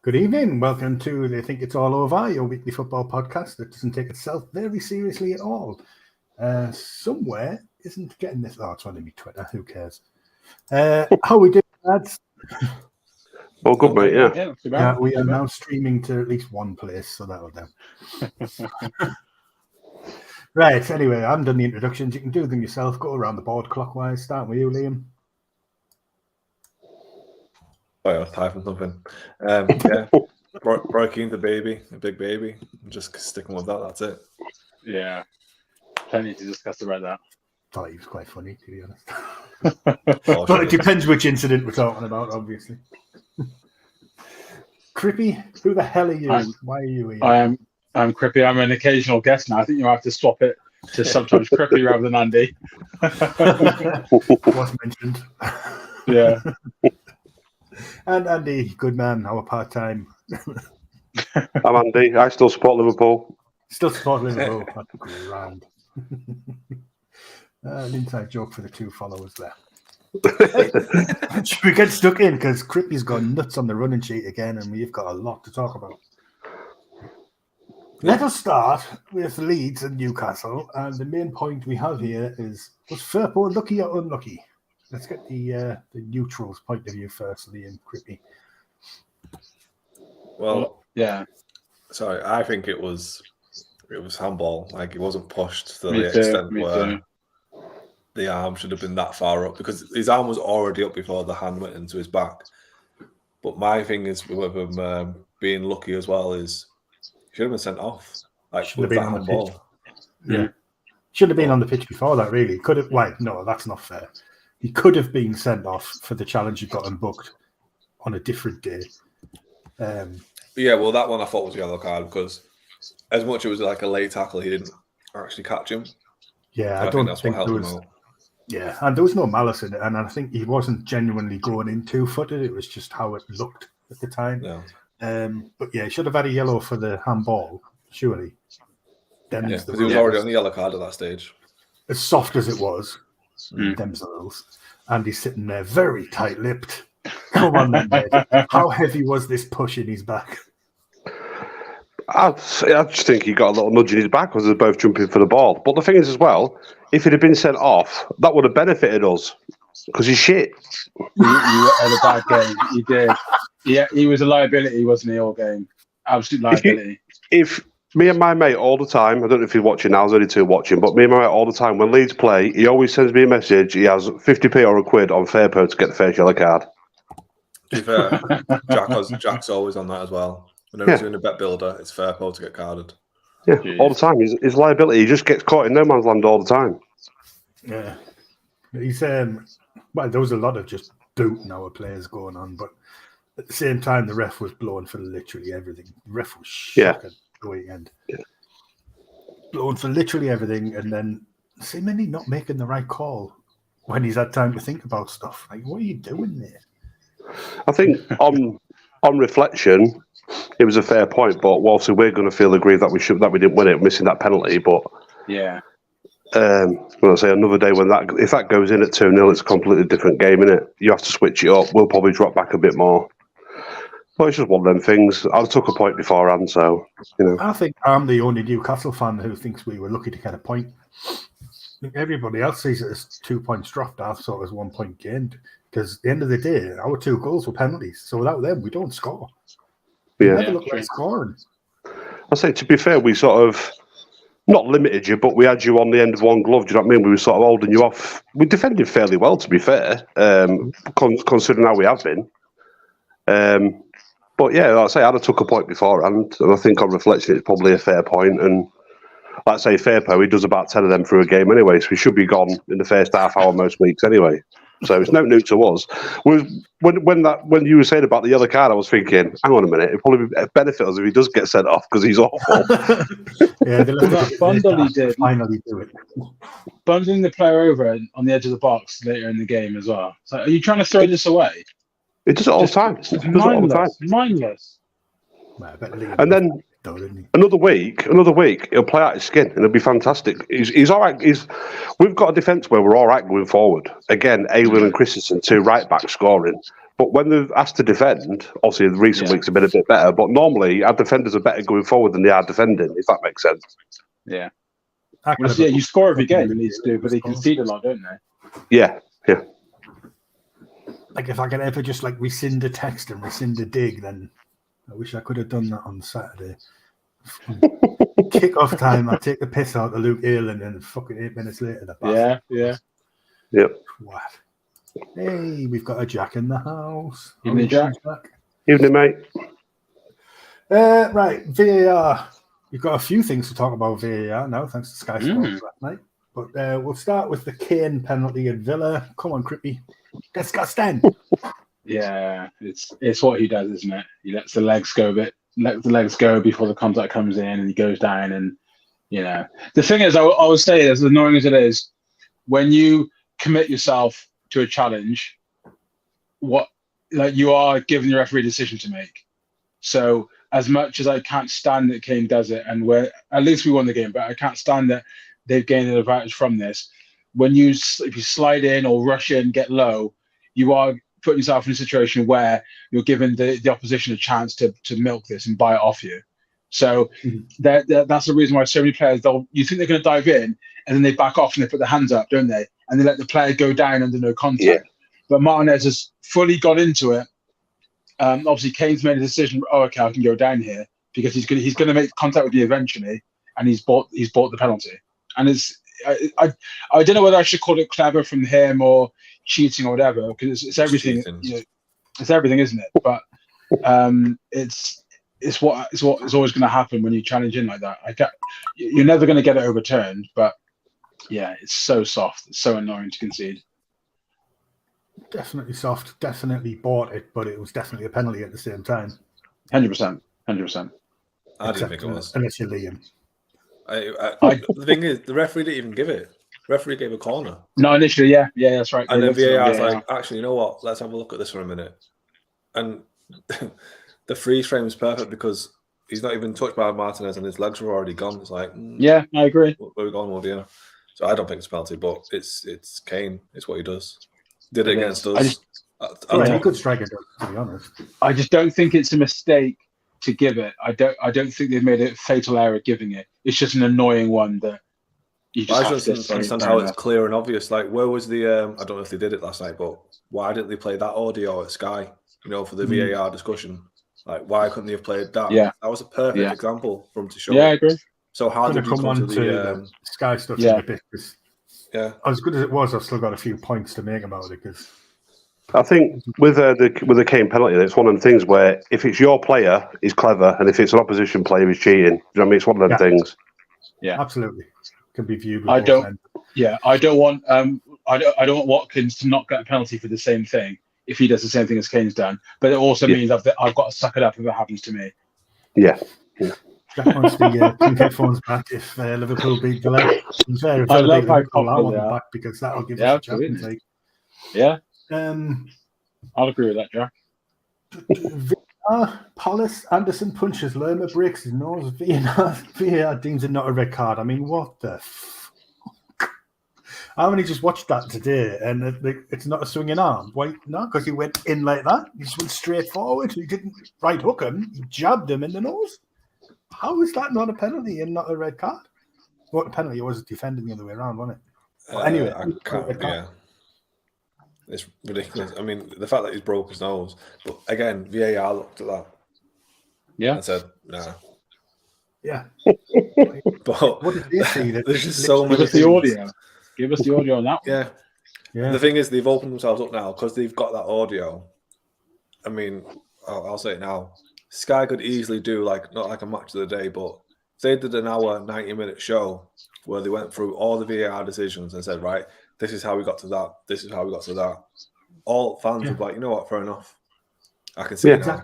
Good evening. Welcome to They Think It's All O-VAR, your weekly football podcast that doesn't take itself very seriously at all. Somewhere isn't getting this. Oh, it's only me Twitter. Who cares? How we doing, lads? Oh, good, mate. Yeah, We are now streaming to at least one place, so that'll do. Right. Anyway, I haven't done the introductions. You can do them yourself. Go around the board clockwise. Start with you, Liam. Oh, I was typing something. Yeah, Broken the baby, a big baby. I'm just sticking with that. That's it. Yeah, plenty to discuss about that. I thought he was quite funny, to be honest. But it depends which incident we're talking about, obviously. Crippy, who the hell are you? Why are you here? I'm Crippy. I'm an occasional guest now. I think you have to swap it to sometimes Crippy rather than Andy. Was mentioned. Yeah. And Andy, good man, our part-time. I'm Andy. I still support Liverpool. Still support Liverpool. That's grand. An inside joke for the two followers there. Should we get stuck in? Because Crippy's gone nuts on the running sheet again, and we've got a lot to talk about. Let us start with Leeds and Newcastle, and the main point we have here is, was Firpo lucky or unlucky? Let's get the neutrals point of view first, Liam, Crippy. Well, yeah. Sorry, I think it was handball. Like, it wasn't pushed to the extent where the arm should have been that far up, because his arm was already up before the hand went into his back. But my thing is with him being lucky as well is he should have been sent off. Like, Should have with been that on the handball. pitch. Yeah. Should have been on the pitch before that, really. Could have. Wait, no, that's not fair. He could have been sent off for the challenge he got him booked on a different day. Yeah, well, that one I thought was a yellow card, because as much as it was like a late tackle, he didn't actually catch him. Yeah, So I don't that's think what there helped was. him out. Yeah, and there was no malice in it, and I think he wasn't genuinely going in two-footed. It was just how it looked at the time. Yeah. But yeah, he should have had a yellow for the handball, surely. Yeah, because he was already on the yellow card at that stage. As soft as it was, them's the rules. And he's sitting there very tight-lipped. Come on, then, mate. How heavy was this push in his back? I just think he got a little nudge in his back because they're both jumping for the ball. But the thing is, as well, if he'd have been sent off, that would have benefited us because he's shit. You had a bad game. You did. Yeah, he was a liability, wasn't he, all game? Absolute liability. If me and my mate all the time, I don't know if he's watching now, there's only two watching, but me and my mate all the time, when Leeds play, he always sends me a message. He has 50p or a quid on Fairpo to get the first yellow card. To be fair, Jack's always on that as well. Whenever he's doing a bet builder, it's Fairpo to get carded. Yeah, all the time. His liability, he just gets caught in no man's land all the time. Yeah. He's well, there was a lot of just booting our players going on, but at the same time, the ref was blowing for literally everything. The ref was shocking the weekend. Yeah. Blowing for literally everything, and then seemingly not making the right call when he's had time to think about stuff. Like, what are you doing there? I think on reflection, it was a fair point, but obviously we're going to feel aggrieved that we didn't win it, missing that penalty. But yeah, when I say another day when if that goes in at 2-0, it's a completely different game, innit? You have to switch it up. We'll probably drop back a bit more. But it's just one of them things. I took a point beforehand, so I think I'm the only Newcastle fan who thinks we were lucky to get a point. I think everybody else sees it as 2 points dropped. I saw it as 1 point gained. Because at the end of the day, our 2 goals were penalties. So without them, we don't score. We never look like scoring. I say, to be fair, we sort of not limited you, but we had you on the end of one glove. Do you know what I mean? We were sort of holding you off. We defended fairly well, to be fair, considering how we have been. But yeah, like I say, I'd have took a point beforehand, and I think on reflection, it's probably a fair point. And like I say, Fairpo, he does about 10 of them through a game anyway, so he should be gone in the first half hour most weeks anyway. So it's no new to us. When you were saying about the yellow card, I was thinking, hang on a minute, it'd probably benefit us if he does get sent off because he's awful. Yeah, that bundle he did. Finally do it. Bundling the player over on the edge of the box later in the game as well. So are you trying to throw this away? It does it all the time. Mindless. And then another week, he'll play out his skin and it'll be fantastic. He's all right. We've got a defence where we're all right going forward. Again, Ayling and Christensen, 2 right backs scoring. But when they've asked to defend, obviously the recent weeks have been a bit better, but normally our defenders are better going forward than they are defending, if that makes sense. Yeah. Well, you score every game, you need to do, but they concede a lot, don't they? Yeah. Like, if I could ever just, like, rescind a text and rescind a dig, then I wish I could have done that on Saturday. Kick-off time, I take the piss out of Luke Ayling, and fucking 8 minutes later, the bath. Yeah. Yep. What? Hey, we've got a Jack in the house. Evening, Jack. Evening, mate. Right, VAR. We've got a few things to talk about VAR now, thanks to Sky Sports last night. But we'll start with the Kane penalty at Villa. Come on, Crippy. Disgusting. Yeah, it's what he does, isn't it? He lets the legs go a bit, lets the legs go before the contact comes in, and he goes down. And the thing is, I would say, as annoying as it is, when you commit yourself to a challenge, you are giving the referee a decision to make. So as much as I can't stand that Kane does it, and at least we won the game, but I can't stand that they've gained an advantage from this. If you slide in or rush in, get low, you are putting yourself in a situation where you're giving the opposition a chance to milk this and buy it off you. So that's the reason why so many players, you think they're going to dive in, and then they back off and they put their hands up, don't they? And they let the player go down under no contact. Yeah. But Martinez has fully got into it. Obviously, Kane's made a decision. Oh, okay, I can go down here because he's going to make contact with you eventually, and he's bought the penalty. And I don't know whether I should call it clever from him or cheating or whatever, because it's everything. It's everything, isn't it? But it's what's always going to happen when you challenge in like that. You're never going to get it overturned. But yeah, it's so soft. It's so annoying to concede. Definitely soft. Definitely bought it, but it was definitely a penalty at the same time. 100%. 100%. I didn't think it was. Unless you're Liam. The thing is, the referee didn't even give it. The referee gave a corner. No, initially, yeah, that's right. And then VAR was like, actually, you know what? Let's have a look at this for a minute. And the freeze frame is perfect because he's not even touched by Martinez and his legs were already gone. It's like, yeah, I agree. Where are we going with you? So I don't think it's a penalty, but it's Kane. It's what he does. Did it against us. He could strike it, to be honest. I just don't think it's a mistake to give it. I don't think they've made a fatal error giving it. It's just an annoying one that you just have to understand how it's clear and obvious. Like, where was the I don't know if they did it last night, but why didn't they play that audio at Sky? For the VAR discussion. Like, why couldn't they have played that? Yeah, that was a perfect example for them to show. Yeah, I agree. So how did you come on to the Sky stuff in a bit? Yeah, as good as it was, I've still got a few points to make about it because I think with the Kane penalty, it's one of them things where if it's your player, he's clever, and if it's an opposition player, he's cheating. You know what I mean? It's one of them things. Yeah, absolutely. Can be viewed. I don't want Watkins to not get a penalty for the same thing if he does the same thing as Kane's done. But it also means I've got to suck it up if it happens to me. Yeah. Jack wants the pink headphones back if Liverpool beat Villa. I love how confident they are. Back because that'll give us a chance. Yeah. I'll agree with that, Jack. Palace, Anderson punches Lerma, breaks his nose. VAR deems it not a red card. I mean, what the fuck? I only just watched that today, and it's not a swinging arm. Why? No, because he went in like that. He just went straight forward. He didn't right hook him. He jabbed him in the nose. How is that not a penalty and not a red card? What penalty? It was defending the other way around, wasn't it? Well, anyway, I can't. It's ridiculous. I mean, the fact that he's broke his nose, but again, VAR looked at that. Yeah. And said, nah. Yeah. But what did they see? There's just so many. Give us the audio. Give us the audio on that one. Yeah. The thing is, they've opened themselves up now because they've got that audio. I mean, I'll say it now. Sky could easily do not like a match of the day, but they did an hour, 90-minute show where they went through all the VAR decisions and said, right, this is how we got to that. This is how we got to that. All fans would be like, you know what, fair enough. I can see it now.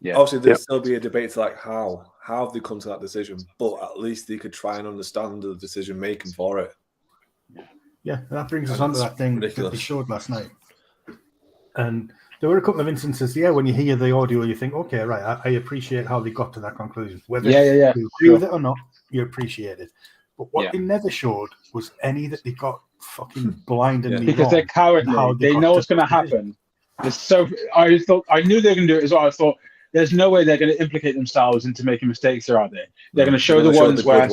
Yeah. Obviously, there'd still be a debate to how have they come to that decision, but at least they could try and understand the decision making for it. Yeah, and that brings us on to that thing that they showed last night. And there were a couple of instances, when you hear the audio, you think, okay, right, I appreciate how they got to that conclusion. Whether you agree with it or not, you appreciate it. But what they never showed was any that they got fucking blindingly because they're cowardly. They know what's going to happen. I knew they were going to do it as well. I thought there's no way they're going to implicate themselves into making mistakes there, are they? They're going to show the ones where,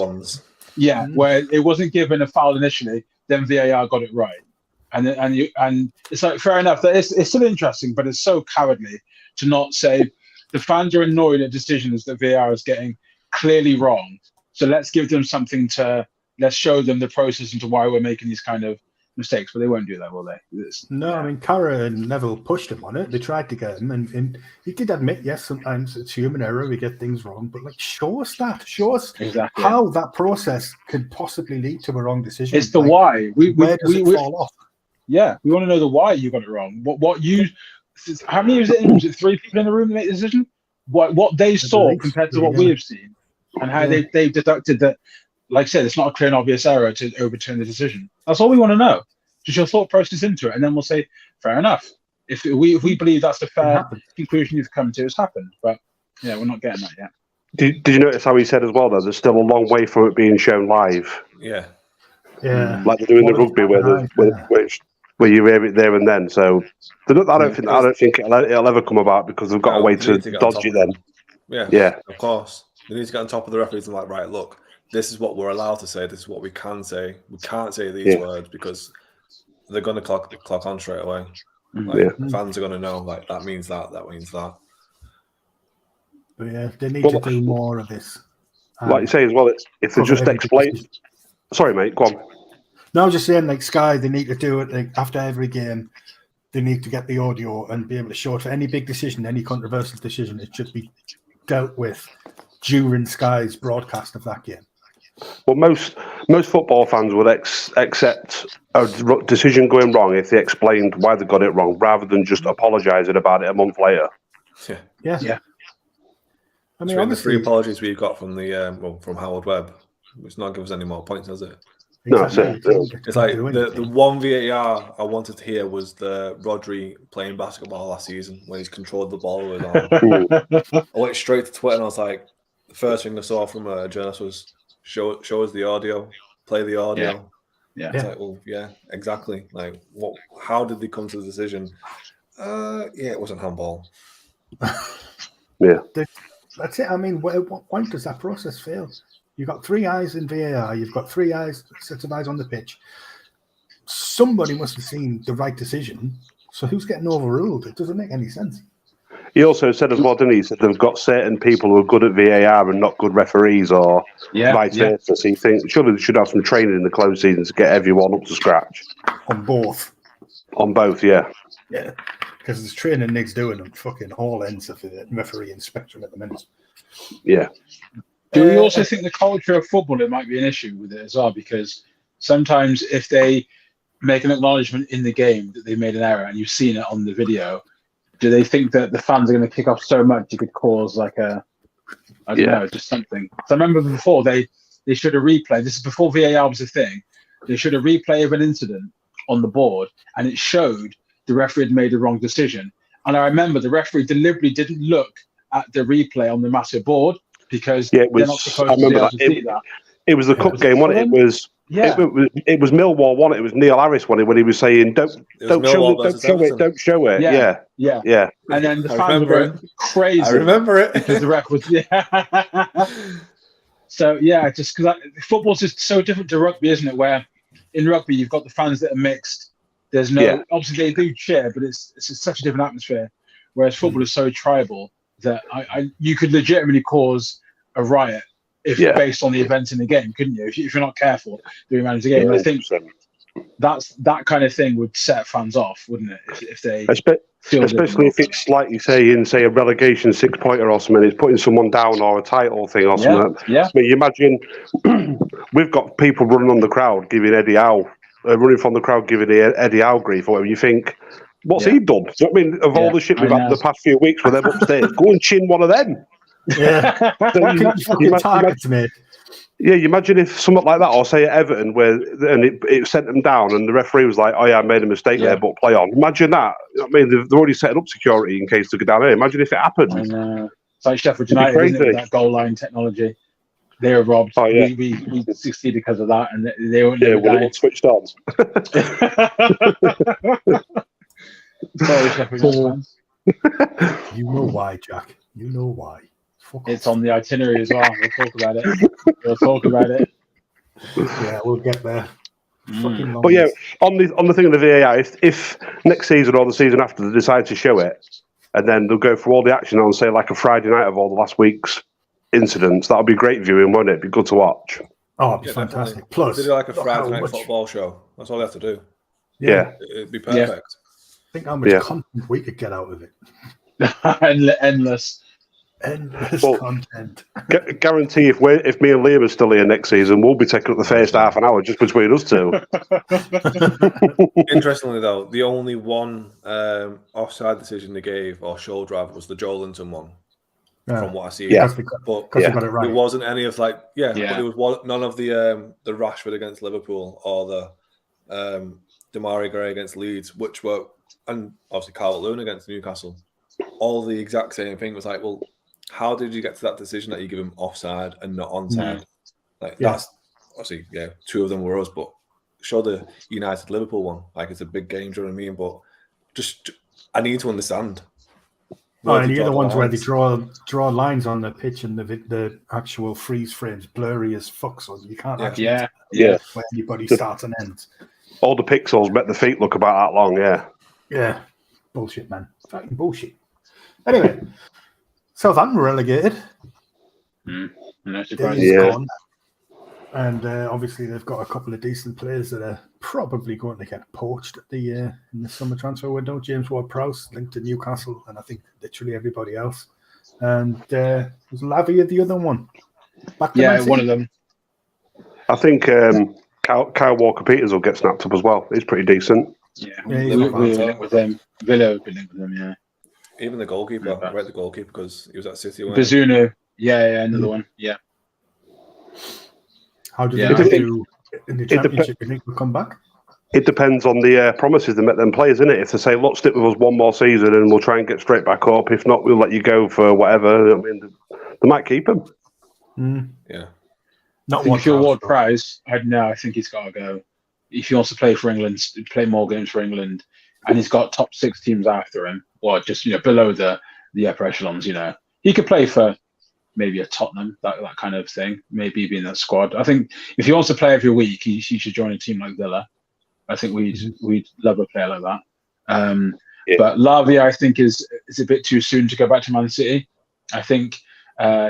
where it wasn't given a foul initially, then VAR got it right, and it's like fair enough. That it's still interesting, but it's so cowardly to not say the fans are annoyed at decisions that VAR is getting clearly wrong. So let's give them something let's show them the process into why we're making these kind of mistakes, but they won't do that, will they? No, I mean, Cara and Neville pushed him on it. They tried to get him, and he did admit, yes, sometimes it's human error. We get things wrong, but show us exactly how that process could possibly lead to a wrong decision. It's the why. Where does it fall off? Yeah, we want to know the why you got it wrong. How many was it 3 people in the room that made the decision? What they saw compared to what we have seen, and how they deducted that. Like I said, it's not a clear and obvious error to overturn the decision. That's all we want to know. Just your thought process into it, and then we'll say, fair enough. If we believe that's the fair conclusion you've come to, it's happened. But yeah, we're not getting that yet. Did you notice how he said as well, though, there's still a long way from it being shown live? Yeah. Like they do in the rugby where you hear it there and then. So I don't think it'll ever come about because they've got a way to dodge it then. Yeah, of course. They need to get on top of the referees and right, look, this is what we're allowed to say. This is what we can say. We can't say these words because they're going to clock on straight away. Fans are going to know, that means that means that. But yeah, they need to do more of this. Like you say as well, if they just explain... Sorry, mate, go on. No, I was just saying, Sky, they need to do it after every game. They need to get the audio and be able to show it for any big decision, any controversial decision. It should be dealt with during Sky's broadcast of that game. Well, most football fans would accept a decision going wrong if they explained why they got it wrong, rather than just apologising about it a month later. Yeah. I mean, the 3 apologies we got from from Howard Webb, it's not give us any more points, has it? Exactly. No, it's like the one VAR I wanted to hear was the Rodri playing basketball last season when he's controlled the ball with his arm. I went straight to Twitter and I was like, the first thing I saw from a journalist was show us the audio, play the audio. Yeah. It's like, well, yeah, exactly. Like, how did they come to the decision? It wasn't handball. That's it. I mean, what point does that process fail? You've got 3 eyes in VAR. You've got 3 sets of eyes on the pitch. Somebody must have seen the right decision. So who's getting overruled? It doesn't make any sense. He also said as well, didn't he? He said they've got certain people who are good at VAR and not good referees, or vice versa. So you think surely they should have some training in the closed season to get everyone up to scratch. On both. On both, yeah. Yeah. Because there's training Nick's doing on fucking all ends of the referee spectrum at the minute. Yeah. Do we also think the culture of football, it might be an issue with it as well? Because sometimes if they make an acknowledgement in the game that they made an error and you've seen it on the video, do they think that the fans are going to kick off so much you could cause I don't know, just something? So I remember before they should have replay. This is before VAR was a thing. They should have replay of an incident on the board and it showed the referee had made the wrong decision. And I remember the referee deliberately didn't look at the replay on the massive board because they're not supposed to be able to see that. It was the cup game, wasn't it? It was Millwall, wasn't it? It was Neil Harris when he was saying, don't show it. Yeah. And then the fans were going crazy. I remember it. Because the ref was, So, just because football's just so different to rugby, isn't it? Where in rugby, you've got the fans that are mixed. There's no, obviously they do cheer, but it's such a different atmosphere. Whereas football is so tribal that you could legitimately cause a riot based on the events in the game, couldn't you? If you're not careful during manage the game. And I think that kind of thing would set fans off, wouldn't it? If they especially if it's like you say in a relegation 6-pointer or something, it's putting someone down or a title thing or something. Yeah. I mean, you imagine we've got people running on the crowd giving Eddie Howe, running from the crowd giving Eddie Howe grief or whatever. You think, what's he done? Do you know what I mean? Of all the shit we've had the past few weeks with them upstairs, go and chin one of them. Yeah. You imagine if something like that, or say at Everton, and it sent them down, and the referee was like, "Oh yeah, I made a mistake there, but play on." Imagine that. I mean, they've already set up security in case they go down here. Imagine if it happened. It's like Sheffield United, isn't it, with that goal line technology. They were robbed. Oh, yeah. We succeeded because of that, and they weren't. Yeah, when it switched on. Sorry, Sheffield United fans. You know why, Jack. You know why. Fuck It's off. on the itinerary as well. We'll talk about it. Yeah, we'll get there. Fucking long But yeah, list. on the thing of the VAR, if next season or the season after they decide to show it, and then they'll go through all the action on, say, like a Friday night of all the last week's incidents, that'll be great viewing, won't it? It'd be good to watch. Oh, it'd be fantastic. Definitely. Plus, They do like a look Friday how night much- football show. That's all they have to do. Yeah. It'd be perfect. Think how much Yeah. content we could get out of it. Endless. Endless Well, content. Guarantee if me and Liam are still here next season, we'll be taking up the first half an hour just between us two. Interestingly, though, the only one offside decision they gave or showed rather was the Joelinton one. From what I see, Yeah. but Because they got it right. there wasn't any of Yeah. but there was none of the Rashford against Liverpool or the Demarai Gray against Leeds, which were, and obviously Calvert-Lewin against Newcastle, all the exact same thing. Was like, well, how did you get to that decision that you give him offside and not onside? That's obviously, two of them were us, but show the United Liverpool one. Like, it's a big game, do you know what I mean? But just I need to understand. Oh, and the other ones where they draw lines on the pitch and the actual freeze frames blurry as fuck, so you can't actually tell where anybody starts and ends. All the pixels make the feet look about that long, yeah. Yeah. Bullshit, man. Fucking bullshit. Anyway, Southampton were relegated. No surprise. He's gone. And obviously they've got a couple of decent players that are probably going to get poached at in the summer transfer window. James Ward-Prowse linked to Newcastle, and I think literally everybody else. And was Lavia the other one? One of them. I think Kyle Walker-Peters will get snapped up as well. He's pretty decent. Yeah, he's we not were bad. linked with them. Villa would be linked with them, yeah. Even the goalkeeper, I read the goalkeeper because he was at City. wasn't he? Bazunu, another one, yeah. How do Yeah, they I think- do in the championship? You think we'll come back? It depends on the promises they make them players, innit? If they say, look, stick with us one more season and we'll try and get straight back up. If not, we'll let you go for whatever. I mean, they might keep him. Yeah. Not If you're Ward-Prowse, Ward-Prowse, I think he's got to go. If he wants to play for England, play more games for England, and he's got top 6 teams after him, or just below the upper echelons, he could play for maybe a Tottenham, that kind of thing, maybe be in that squad. I think if he wants to play every week, he should join a team like Villa. I think we'd love a player like that. But Lavia, I think, is a bit too soon to go back to Man City. I think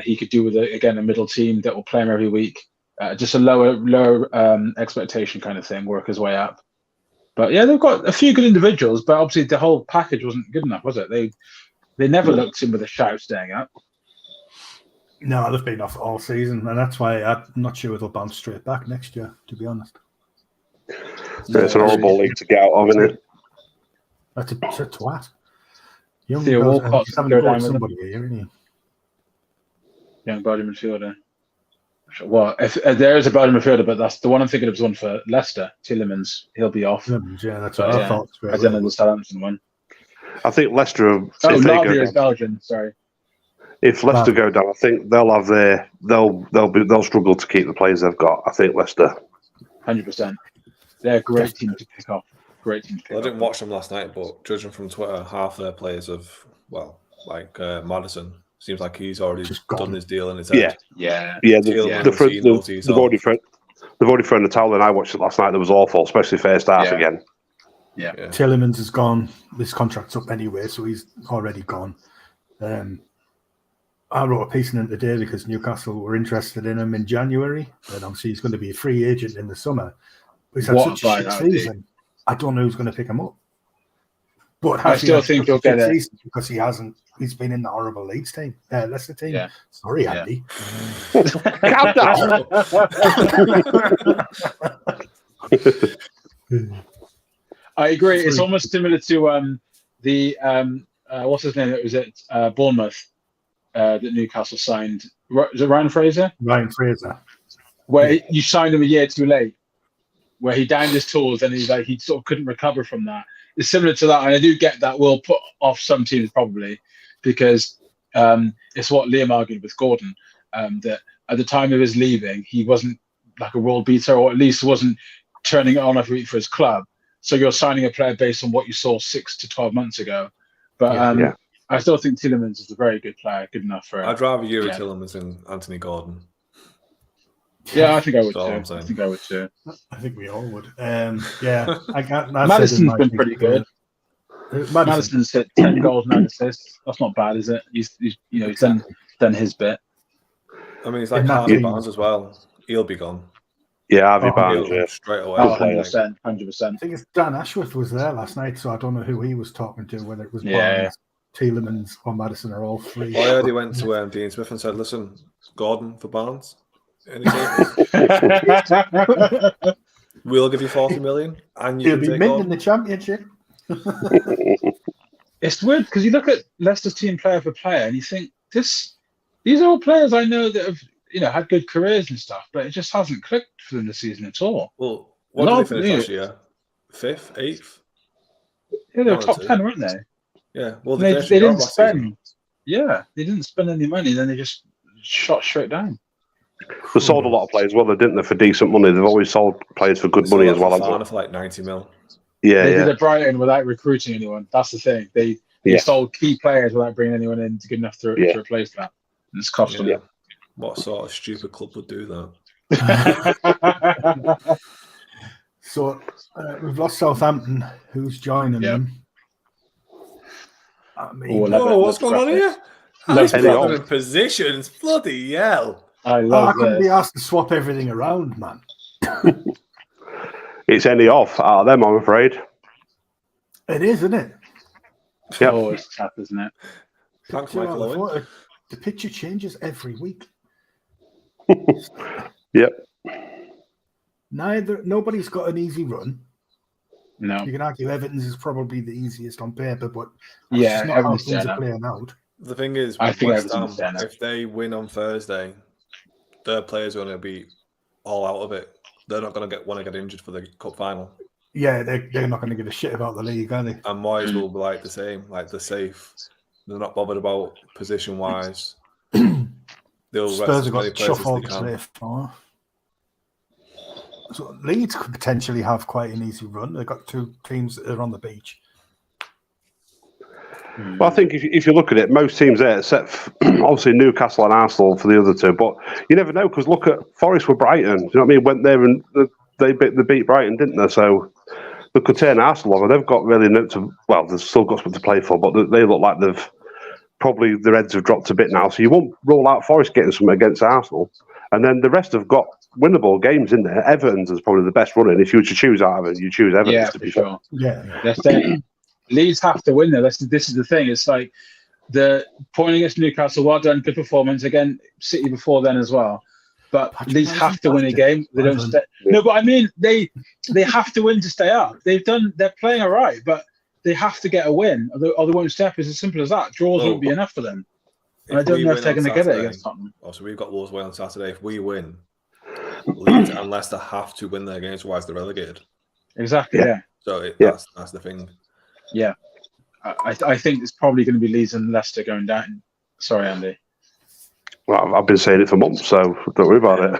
he could do with a middle team that will play him every week. Just a lower expectation kind of thing, work his way up. But yeah, they've got a few good individuals, but obviously the whole package wasn't good enough, was it? They never looked in with a shout staying up. No, they've been off all season, and that's why I'm not sure they'll bounce straight back next year, to be honest. It's an horrible league to get out of, isn't it? That's a twat. Young Theo girls, Walcott's he's having third to go line with with somebody here, isn't he? Young Belgian midfielder. Well, if there is a Belgian midfielder, but that's the one I'm thinking of is one for Leicester. Tillemans, he'll be off. Yeah, that's what I thought. I don't know the Southampton one. I think Leicester. Lavia is Belgian. Sorry. If Leicester go down, I think they'll struggle to keep the players they've got. I think Leicester. 100%. They're a great team to pick off. I didn't watch them last night, but judging from Twitter, half their players Madison seems like he's already done his deal in his head. Yeah. They've already thrown the towel in. I watched it last night. That was awful, especially first half again. Yeah. Tillemans is gone. His contract's up anyway, so he's already gone. I wrote a piece in it today because Newcastle were interested in him in January, and obviously he's going to be a free agent in the summer. But he's had such a shit season. I don't know who's going to pick him up. But I still think he'll get it because he's been in the horrible Leeds team, Leicester team. Yeah. Calm Sorry, Andy. down. I agree. It's almost similar to what's his name? It was at Bournemouth that Newcastle signed. Was it Ryan Fraser? Ryan Fraser. Where you signed him a year too late. Where he downed his tools and he sort of couldn't recover from that. It's similar to that, and I do get that will put off some teams probably because it's what Liam argued with Gordon that at the time of his leaving he wasn't like a world beater, or at least wasn't turning it on every week for his club. So you're signing a player based on what you saw 6 to 12 months ago. But I still think Tielemans is a very good player, good enough for. I'd rather Yuri Tielemans than Anthony Gordon. Yeah, I think I would too. I think we all would. Madison's been pretty good. Madison's hit 10 goals, 9 assists. That's not bad, is it? He's done his bit. I mean, it's like Harvey Barnes as well. He'll be gone. Yeah, Harvey Barnes, straight away. 100%. I think it's Dan Ashworth was there last night, so I don't know who he was talking to, whether it was Barnes, Tielemans, or Madison, or all three. I heard he went to Dean Smith and said, "Listen, Gordon for Barnes. We'll give you 40 million, and you'll be mid in the championship." It's weird because you look at Leicester's team player for player, and you think these are all players I know that have had good careers and stuff, but it just hasn't clicked for them this season at all. Well, what did they finish last year? 5th, 8th? Yeah, they were top 10, weren't they? Yeah. Well, they didn't spend. Yeah, they didn't spend any money. Then they just shot straight down. They sold a lot of players, didn't they, for decent money? They've always sold players for good money as well. For like 90 mil. Yeah, they did at Brighton without recruiting anyone. That's the thing. They sold key players without bringing anyone in good enough to replace that. And it's cost them. What sort of stupid club would do that? So we've lost Southampton. Who's joining them? I mean, what's going on here? Let's put them in positions. Bloody hell! I couldn't be asked to swap everything around, man. It's any off out of them, I'm afraid. It is, isn't it? Yeah. Oh, it's tough, isn't it? Thanks, Michael Owen. The picture changes every week. Yep. Nobody's got an easy run. No. You can argue Everton's is probably the easiest on paper, but it's not how things are playing out. The thing is, I think West Ham, if they win on Thursday, their players are going to be all out of it. They're not going to want to get injured for the cup final. Yeah, they're not going to give a shit about the league, are they? And Moyes will be like the same, like they're safe. They're not bothered about position-wise. Spurs have got to chuff all the safe for. So Leeds could potentially have quite an easy run. They've got 2 teams that are on the beach. Well, I think if you look at it, most teams there, except obviously Newcastle and Arsenal for the other 2, but you never know because look at Forest with Brighton. Do you know what I mean? Went there and they beat Brighton, didn't they? So they could turn Arsenal over. They've got really they've still got something to play for, but they look like their heads have dropped a bit now. So you won't rule out Forest getting something against Arsenal, and then the rest have got winnable games in there. Everton's is probably the best running. If you were to choose out of it, you choose Everton. Yeah, to be for sure. Yeah. Leeds have to win there. This is the thing. It's like the point against Newcastle. Well done, good performance again. City before then as well. But Leeds have to win a game. They don't stay. No, but I mean they have to win to stay up. They're playing all right, but they have to get a win, or they won't stay up. It's as simple as that. Draws won't be enough for them. And I don't know if they're going to get it against Tottenham. So we've got Wolves away on Saturday. If we win, Leeds and Leicester have to win their games, otherwise they're relegated. Exactly. Yeah. So that's the thing. Yeah, I think it's probably going to be Leeds and Leicester going down. Sorry, Andy. Well, I've been saying it for months, so don't worry about it.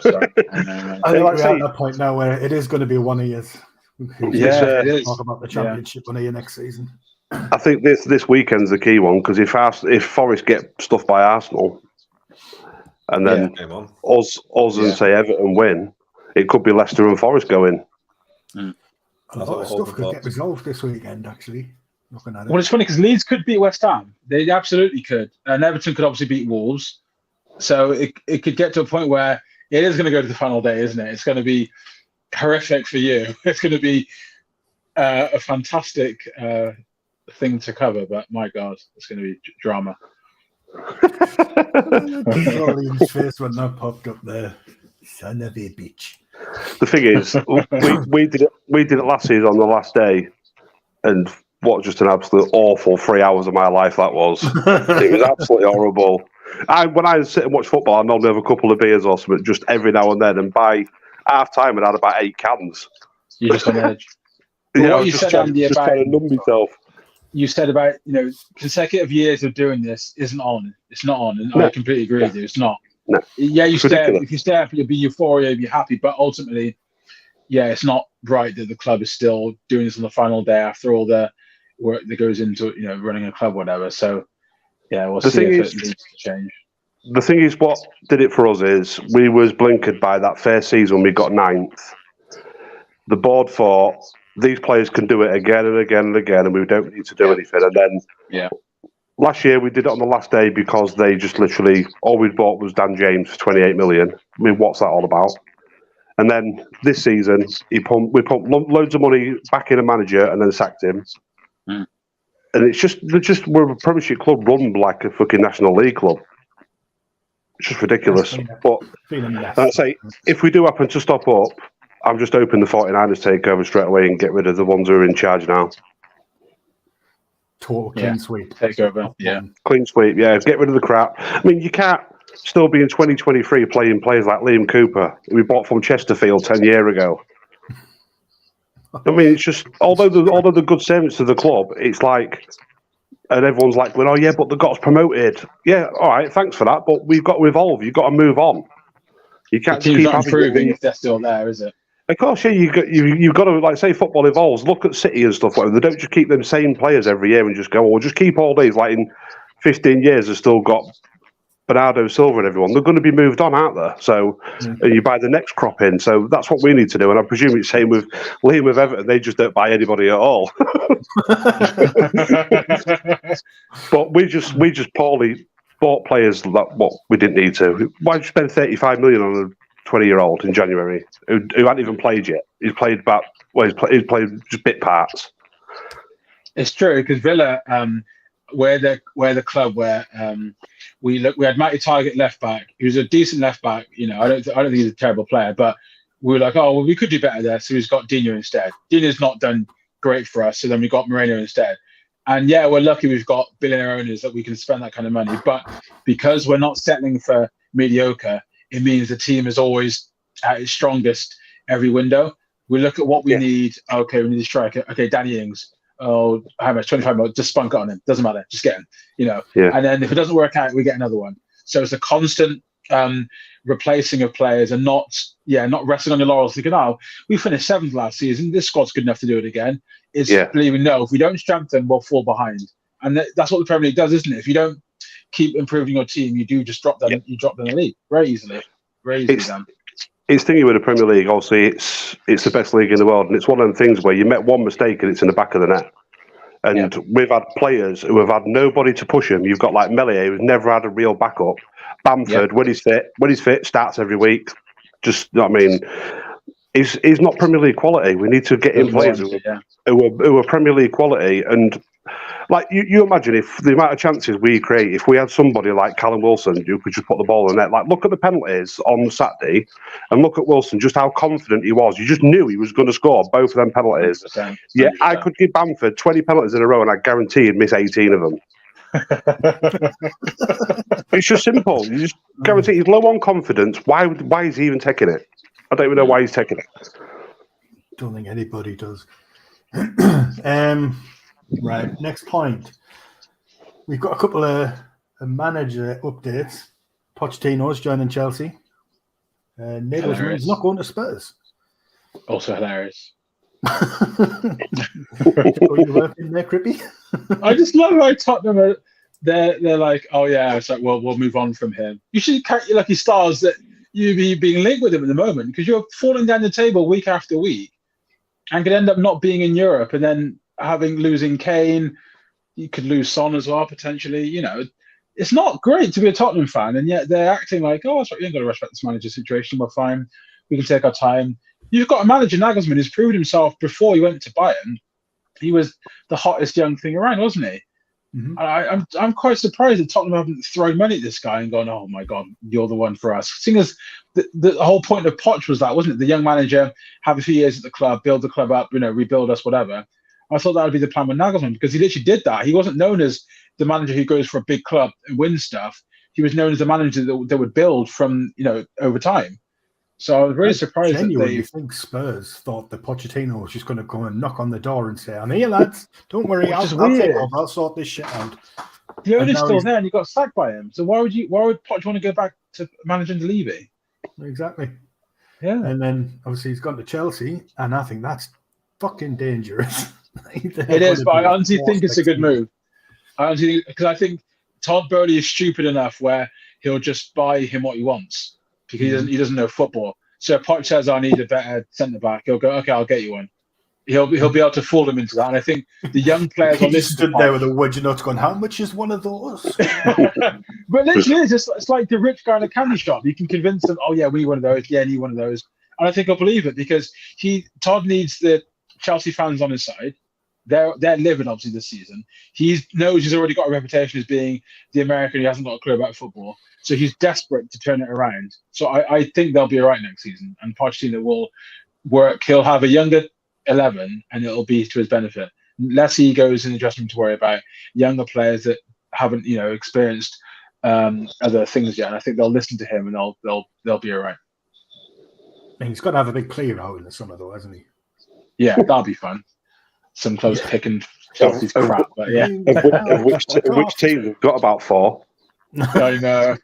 I think we're at that point now where it is going to be one of years. It is. Talk about the championship one of you next season. I think this weekend's the key one because if Forest get stuffed by Arsenal, and then us and say Everton win, it could be Leicester and Forest going. A lot of stuff could get resolved this weekend, actually. Looking at it. Well, it's funny because Leeds could beat West Ham. They absolutely could. And Everton could obviously beat Wolves. So it could get to a point where it is going to go to the final day, isn't it? It's going to be horrific for you. It's going to be a fantastic thing to cover. But my God, it's going to be drama. Rolling's face when that popped up there. Son of a bitch. The thing is, we did it last season on the last day, and what just an absolute awful 3 hours of my life that was. It was absolutely horrible. When I sit and watch football, I normally have a couple of beers or something, just every now and then, and by half time, I'd had about 8 cans. You're just on edge. What you said, Andy, about trying to numb myself. You said about consecutive years of doing this isn't on. It's not on, and I completely agree with you. It's not. No. Yeah, if you stay up, you'll be euphoria, you'll be happy, but ultimately, it's not right that the club is still doing this on the final day after all the work that goes into running a club, whatever. So yeah, we'll see if it leads to change. The thing is, what did it for us is we was blinkered by that first season. We got 9th. The board thought these players can do it again and again and again, and we don't need to do anything. And then last year we did it on the last day because they just literally all we bought was Dan James for 28 million. I mean, what's that all about? And then this season we pumped loads of money back in a manager and then sacked him. And it's just we're a Premiership club run like a fucking National League club. It's just ridiculous. But I'd say if we do happen to stop up, I'm just hoping the 49ers take over straight away and get rid of the ones who are in charge now. Total clean sweep. Take over. Clean sweep, get rid of the crap. I mean, you can't still be in 2023 playing players like Liam Cooper, who we bought from Chesterfield 10 years ago. I mean, it's just, although the good servants to the club, it's like, and everyone's like, well, oh yeah, but they got us promoted. Yeah, all right, thanks for that, but we've got to evolve. You've got to move on. You can't keep improving if they're still there, is it? Of course, yeah. You've got to, like, say football evolves. Look at City and stuff. Whatever. They don't just keep them same players every year and just go, we'll just keep all these. Like in 15 years, they've still got Bernardo Silva and everyone. They're going to be moved on, aren't they? So you buy the next crop in. So that's what we need to do. And I presume it's the same with Liam with Everton. They just don't buy anybody at all. But we just poorly bought players that what we didn't need to. Why did you spend 35 million on a 20-year-old in January who hadn't even played yet? He's played just bit parts. It's true because Villa, we're the club where we had Matty Targett left back. He was a decent left back. I don't think he's a terrible player, but we were like, oh well, we could do better there. So he's got Dino instead. Dino's not done great for us, so then we got Moreno instead. And yeah, we're lucky we've got billionaire owners that we can spend that kind of money. But because we're not settling for mediocre, it means the team is always at its strongest every window. We look at what we need. Okay, we need a striker. Okay, Danny Ings. Oh, how much? 25 million. Just spunk it on him. Doesn't matter. Just get him. And then if it doesn't work out, we get another one. So it's a constant replacing of players and not resting on your laurels thinking, oh, we finished 7th last season. This squad's good enough to do it again. It's believing, no, if we don't strengthen, we'll fall behind. And that's what the Premier League does, isn't it? If you don't keep improving your team, you do just drop them. You drop them in the league very easily. Very easily. It's thinking with the Premier League, obviously, it's the best league in the world, and it's one of them things where you make one mistake and it's in the back of the net. And we've had players who have had nobody to push him. You've got like Melier, who's never had a real backup. Bamford, when he's fit, starts every week. Just, I mean, he's not Premier League quality. We need to get in players who are Premier League quality. And like you imagine if the amount of chances we create, if we had somebody like Callum Wilson who could just put the ball in the net. Like look at the penalties on Saturday, and look at Wilson, just how confident he was. You just knew he was going to score both of them penalties. 100%. Yeah, I could give Bamford 20 penalties in a row, and I guarantee he'd miss 18 of them. It's just simple. You just guarantee he's low on confidence. Why is he even taking it? I don't even know why he's taking it. Don't think anybody does. Right, next point. We've got a couple of manager updates. Pochettino's joining Chelsea. Nagelsmann's not going to Spurs. Also hilarious. You working there, Crippy? I just love how Tottenham they're like, oh yeah, it's like, well, we'll move on from him. You should count your lucky stars that you be being linked with him at the moment because you're falling down the table week after week and could end up not being in Europe and then losing Kane. You could lose Son as well, potentially. It's not great to be a Tottenham fan, and yet they're acting like, oh, that's right, you ain't got to rush back this manager situation. We're fine. We can take our time. You've got a manager, Nagelsmann, who's proved himself before he went to Bayern. He was the hottest young thing around, wasn't he? Mm-hmm. I'm quite surprised that Tottenham haven't thrown money at this guy and gone, oh my God, you're the one for us. Seeing as the whole point of Poch was that, wasn't it? The young manager, have a few years at the club, build the club up, rebuild us, whatever. I thought that would be the plan with Nagelsmann because he literally did that. He wasn't known as the manager who goes for a big club and wins stuff. He was known as the manager that would build from, over time. So I was really surprised that you think Spurs thought that Pochettino was just going to go and knock on the door and say, I'm here, lads. Don't worry, I'll take over. I'll sort this shit out. The owner's still there and you got sacked by him. So why would Poch want to go back to managing the Levy? Exactly. Yeah. And then obviously he's gone to Chelsea, and I think that's fucking dangerous. It is, but I honestly think it's a good move. Because I think Todd Bowley is stupid enough where he'll just buy him what he wants because he doesn't know football. So if Poch says I need a better centre back, he'll go, okay, I'll get you one. He'll be able to fool them into that. And I think the young players on this stood there with a wedge nut going, how much is one of those? But literally, it's like the rich guy in a candy shop. You can convince them, oh yeah, we need one of those. Yeah, I need one of those. And I think I'll believe it because Todd needs the Chelsea fans on his side. They're living obviously this season. He knows he's already got a reputation as being the American who hasn't got a clue about football. So he's desperate to turn it around. So I think they'll be all right next season. And Pochettino will work. He'll have a younger 11 and it'll be to his benefit. Less egos in the dressing room to worry about. Younger players that haven't, experienced other things yet. And I think they'll listen to him and they'll be all right. He's got to have a big clear out in the summer though, hasn't he? Yeah, that'll be fun. Some close picking Chelsea's crap, but yeah. Of which team? We've got about 4. I know.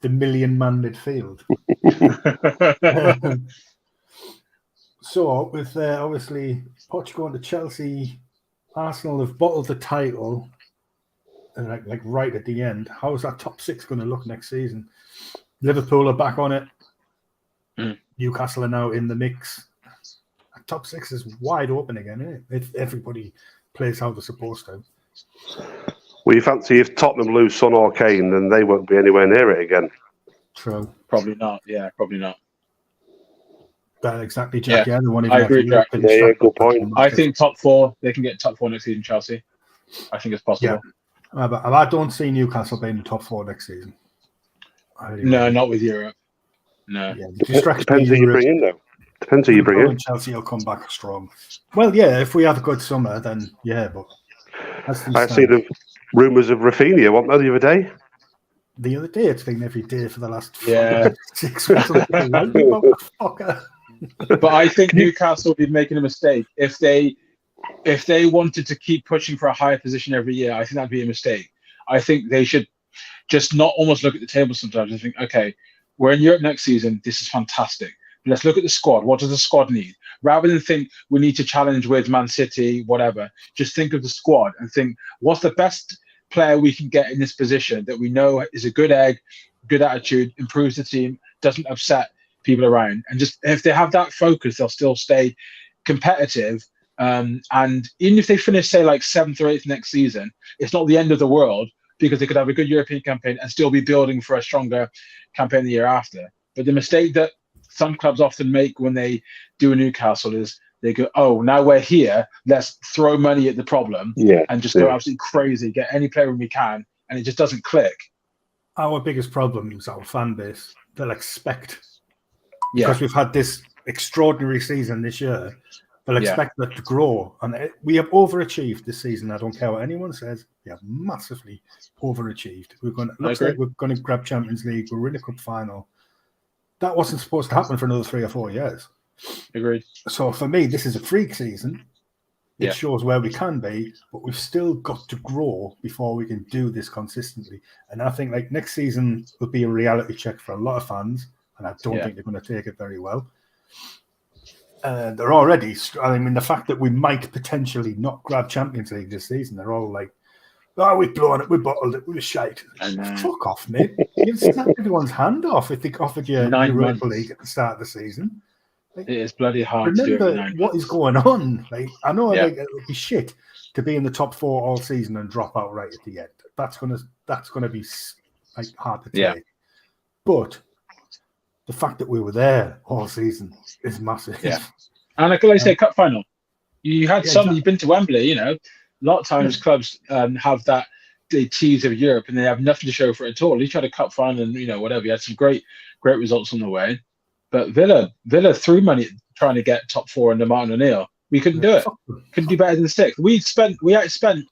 The million-man midfield. So, with obviously Poch going to Chelsea, Arsenal have bottled the title, and like right at the end. How is that top 6 going to look next season? Liverpool are back on it. Newcastle are now in the mix. Top 6 is wide open again, isn't it? If everybody plays how they're supposed to. Well, you fancy if Tottenham lose Son or Kane, then they won't be anywhere near it again. True. Probably not. Yeah, probably not. That exactly, Jack. Yeah, I agree, Jack. Yeah, good point. I think top 4, they can get top 4 next season, Chelsea. I think it's possible. Yeah. But I don't see Newcastle being the top 4 next season. No, not with Europe. No. Yeah, depends who you bring in, though. Depends who you bring in. Chelsea will come back strong. Well, yeah, if we have a good summer, then yeah, but I see the rumours of Rafinha, wasn't there, the other day? The other day, it's been every day for the last 6 weeks. But I think Newcastle would be making a mistake if they wanted to keep pushing for a higher position every year. I think that'd be a mistake. I think they should just not almost look at the table sometimes and think, okay, we're in Europe next season. This is fantastic. Let's look at the squad. What does the squad need? Rather than think we need to challenge with Man City, whatever, just think of the squad and think, what's the best player we can get in this position that we know is a good egg, good attitude, improves the team, doesn't upset people around. And just if they have that focus, they'll still stay competitive. And even if they finish, say, like 7th or 8th next season, it's not the end of the world because they could have a good European campaign and still be building for a stronger campaign the year after. But the mistake that some clubs often make when they do a Newcastle is they go, oh, now we're here, let's throw money at the problem and just go absolutely crazy, get any player we can, and it just doesn't click. Our biggest problem is our fan base. They'll expect, because we've had this extraordinary season this year, they'll expect that to grow. And we have overachieved this season. I don't care what anyone says. We have massively overachieved. Looks like we're going to grab Champions League. We're in a cup final. That wasn't supposed to happen for another 3 or 4 years. Agreed. So for me, this is a freak season. It shows where we can be, but we've still got to grow before we can do this consistently. And I think like next season will be a reality check for a lot of fans, and I don't think they're going to take it very well. They're already, I mean, the fact that we might potentially not grab Champions League this season, they're all like, oh, we've blown it, we bottled it, we were shite. Fuck off, mate. You've snapped everyone's hand off if they offered you a Europa League at the start of the season. Like, it is bloody hard to do. Remember what is going on. Like, I know like, it would be shit to be in the top 4 all season and drop out right at the end. That's gonna be like hard to take. But the fact that we were there all season is massive. Yeah. And like I say, cup final. You had you've been to Wembley, A lot of times clubs have that they tease of Europe and they have nothing to show for it at all. At least you had a cup final and whatever. You had some great results on the way. But Villa threw money trying to get top 4 under Martin O'Neill. We couldn't do it. Couldn't do better than 6th. We outspent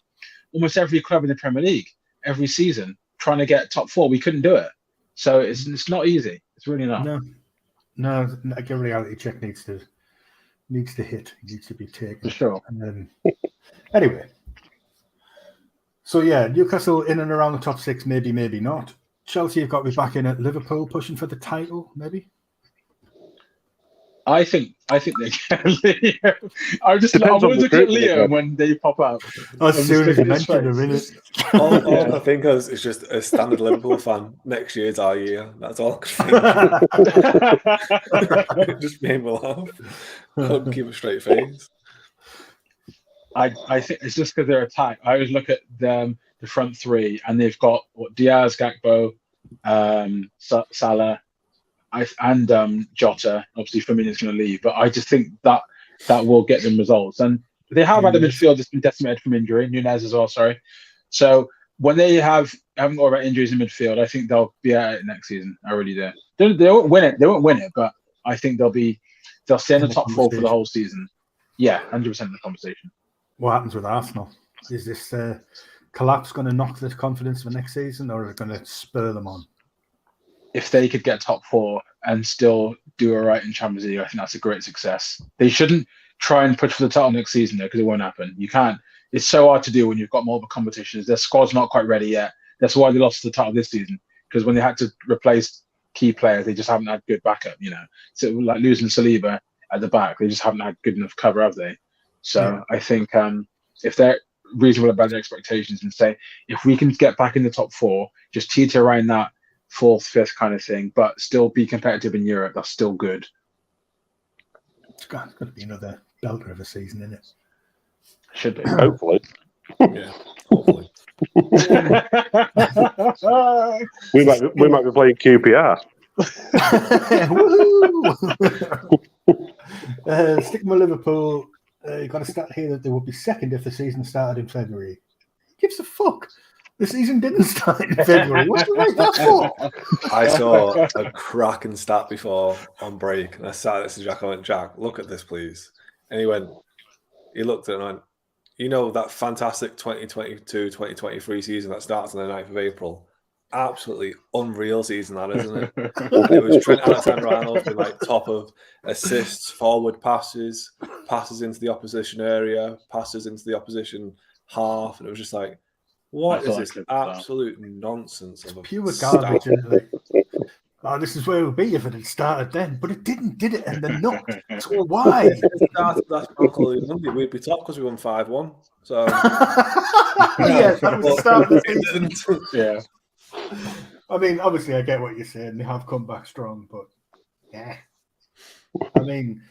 almost every club in the Premier League every season trying to get top 4. We couldn't do it. So it's not easy. It's really not. No, like a reality check needs to hit. It needs to be taken. For sure. Anyway. So Newcastle in and around the top 6, maybe not. Chelsea have got to be back in at Liverpool pushing for the title, maybe. I think they get Leo. I always look at Leo when they pop up. As soon as you mention him, innit? All I think of is just a standard Liverpool fan. Next year's our year. That's all I could think. It just made me laugh. Couldn't keep a straight face. I think it's just because they're attacked. I always look at the front three, and they've got Diaz, Gakpo, Salah, and Jota. Obviously, Firmino's going to leave, but I just think that will get them results. And they have had a midfield that's been decimated from injury. Nunez as well, sorry. So when they haven't got about injuries in midfield, I think they'll be at it next season. I really do. They won't win it. They won't win it, but I think they'll stay in the top four for the whole season. Yeah, 100% of the conversation. What happens with Arsenal? Is this collapse going to knock their confidence for next season, or is it going to spur them on? If they could get top four and still do all right in Champions League, I think that's a great success. They shouldn't try and push for the title next season, though, because it won't happen. You can't. It's so hard to do when you've got multiple competitions. Their squad's not quite ready yet. That's why they lost the title this season, because when they had to replace key players, they just haven't had good backup, So like losing Saliba at the back, they just haven't had good enough cover, have they? So I think if they're reasonable about their expectations and say, if we can get back in the top four, just teeter around that 4th, 5th kind of thing, but still be competitive in Europe, that's still good. It's going to be another belter of a season, isn't it? Should be. Hopefully. Yeah, hopefully. we might be playing QPR. Sticking with Liverpool, you've got to start here that they would be second if the season started in February. Who gives a fuck? The season didn't start in February. What's the right that for? I saw a cracking stat before on break, and I sat next to Jack. I went, Jack, look at this, please. And he looked at it and went, that fantastic 2022-2023 season that starts on the 9th of April? Absolutely unreal season, that, isn't it? It was Trent Alexander-Arnold been like top of assists, forward passes into the opposition area, passes into the opposition half, and it was just like, what is this absolute nonsense of a pure garbage? This is where it would be if it had started then, but it didn't, did it? And then not. So why? If it started last Monday, we'd be top because we won 5-1. So yeah, that was the start of the season. Yeah. I mean, obviously, I get what you're saying. They have come back strong, but yeah. I mean,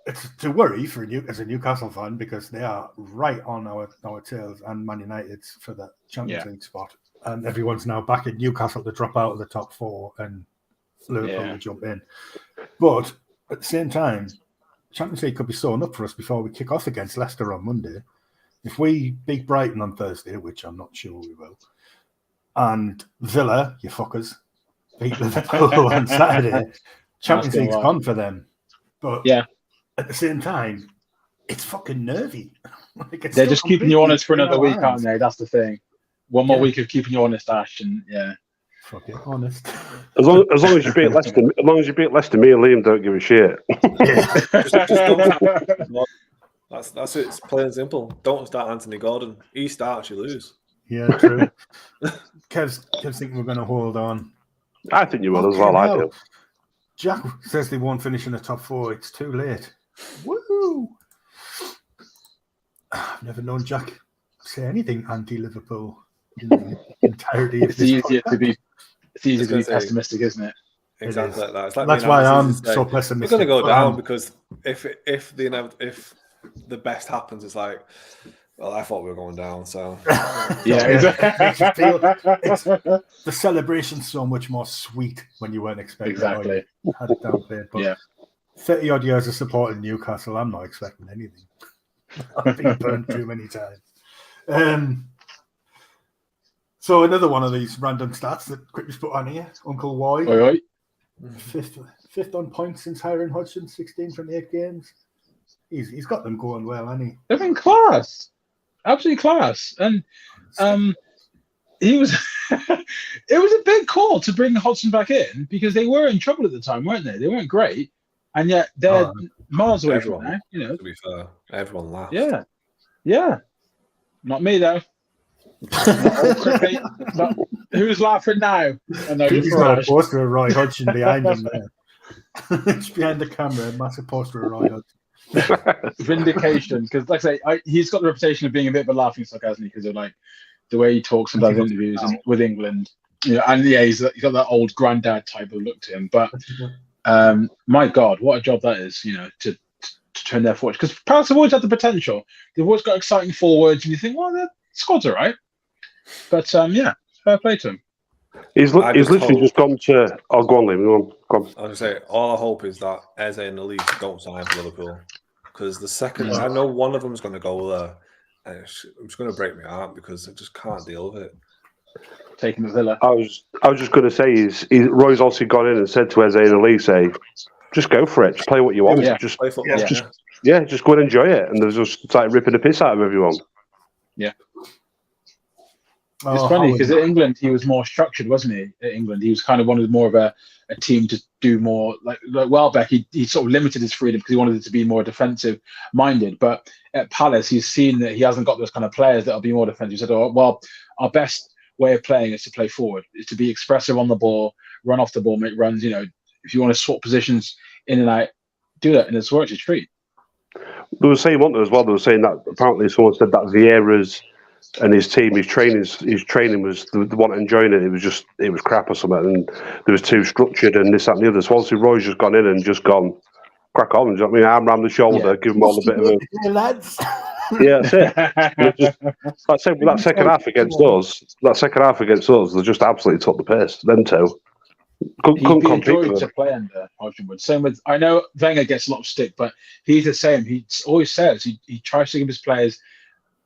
it's to worry as a Newcastle fan, because they are right on our tails and Man United's for that Champions League spot. And everyone's now back at Newcastle to drop out of the top four and Liverpool to jump in. But at the same time, Champions League could be sewn up for us before we kick off against Leicester on Monday. If we beat Brighton on Thursday, which I'm not sure we will, and Villa, you fuckers, beat Liverpool on Saturday, Champions League's gone for them. But at the same time, it's fucking nervy. They're just keeping you honest for another week, aren't they? That's the thing. One more week of keeping you honest, Ash, and fuck it, honest. As long as you beat Leicester, me and Liam don't give a shit. That's it. It's plain and simple. Don't start Anthony Gordon. He starts, you lose. Yeah, true. Kev's thinking we're going to hold on. I think you will as well. I do. Jack says they won't finish in the top four. It's too late. Woo! I've never known Jack say anything anti-Liverpool in the entirety of this podcast. It's easy to be pessimistic, isn't it? Exactly like that. It's like that's why I'm so pessimistic. We're going to go down because if the best happens, it's like, well, I thought we were going down, so exactly. The celebration's so much more sweet when you weren't expecting. Exactly. Had it downplayed, but 30 odd years of supporting Newcastle, I'm not expecting anything. I've been burned too many times. So another one of these random stats that quickly put on here. Uncle Roy, fifth on points since hiring Hodgson, 16 from 8 games. He's got them going well, hasn't he? They've been class, absolutely class, and he was. It was a big call to bring Hodgson back in because they were in trouble at the time, weren't they? They weren't great, and yet they're miles away from now. To be fair, everyone laughed. Yeah. Not me though. Who's laughing now? He's got a poster of Roy Hodgson behind him there. It's behind the camera, massive poster of Roy Vindication, because like I say, he's got the reputation of being a bit of a laughing stock, hasn't he? Because of like the way he talks and does interviews with England, and he's got that old granddad type of look to him. But my God, what a job that is, to turn their forward. Because Palace have always had the potential. They've always got exciting forwards, and you think, well, their squad's all right. But fair play to him. He's literally just gone to. Oh, go on, Liam. Go on. I was going to say, all I hope is that Eze and Elise don't sign for Liverpool. Because the second, I know one of them is going to go there, and it's going to break my heart because I just can't deal with it. Taking the Villa. I was just going to say, Roy's also gone in and said to Eze and Elise, just go for it. Just play what you want. Yeah. Just Play football. just go and enjoy it. And they're just started ripping the piss out of everyone. Yeah. It's funny because at England he was more structured, wasn't he? At England, he was kind of wanted more of a team to do more like Welbeck. He sort of limited his freedom because he wanted it to be more defensive minded. But at Palace, he's seen that he hasn't got those kind of players that'll be more defensive. He said, "Oh well, our best way of playing is to play forward, is to be expressive on the ball, run off the ball, make runs. If you want to swap positions in and out, do that, and it's worked a treat." They were saying one as well. They were saying that apparently someone said that Vieira's and his team, his training was the one enjoying it. It was crap or something, and there was too structured and this, that, and the other. So obviously Roy's just gone in and just gone crack on. You know what I mean? Arm around the shoulder, give them all a bit of a. Lads. Yeah, that's it. That second half against us, they just absolutely took the piss. Them two couldn't compete. To play under Hodgwood. Same with, I know Wenger gets a lot of stick, but he's the same. He always says he tries to give his players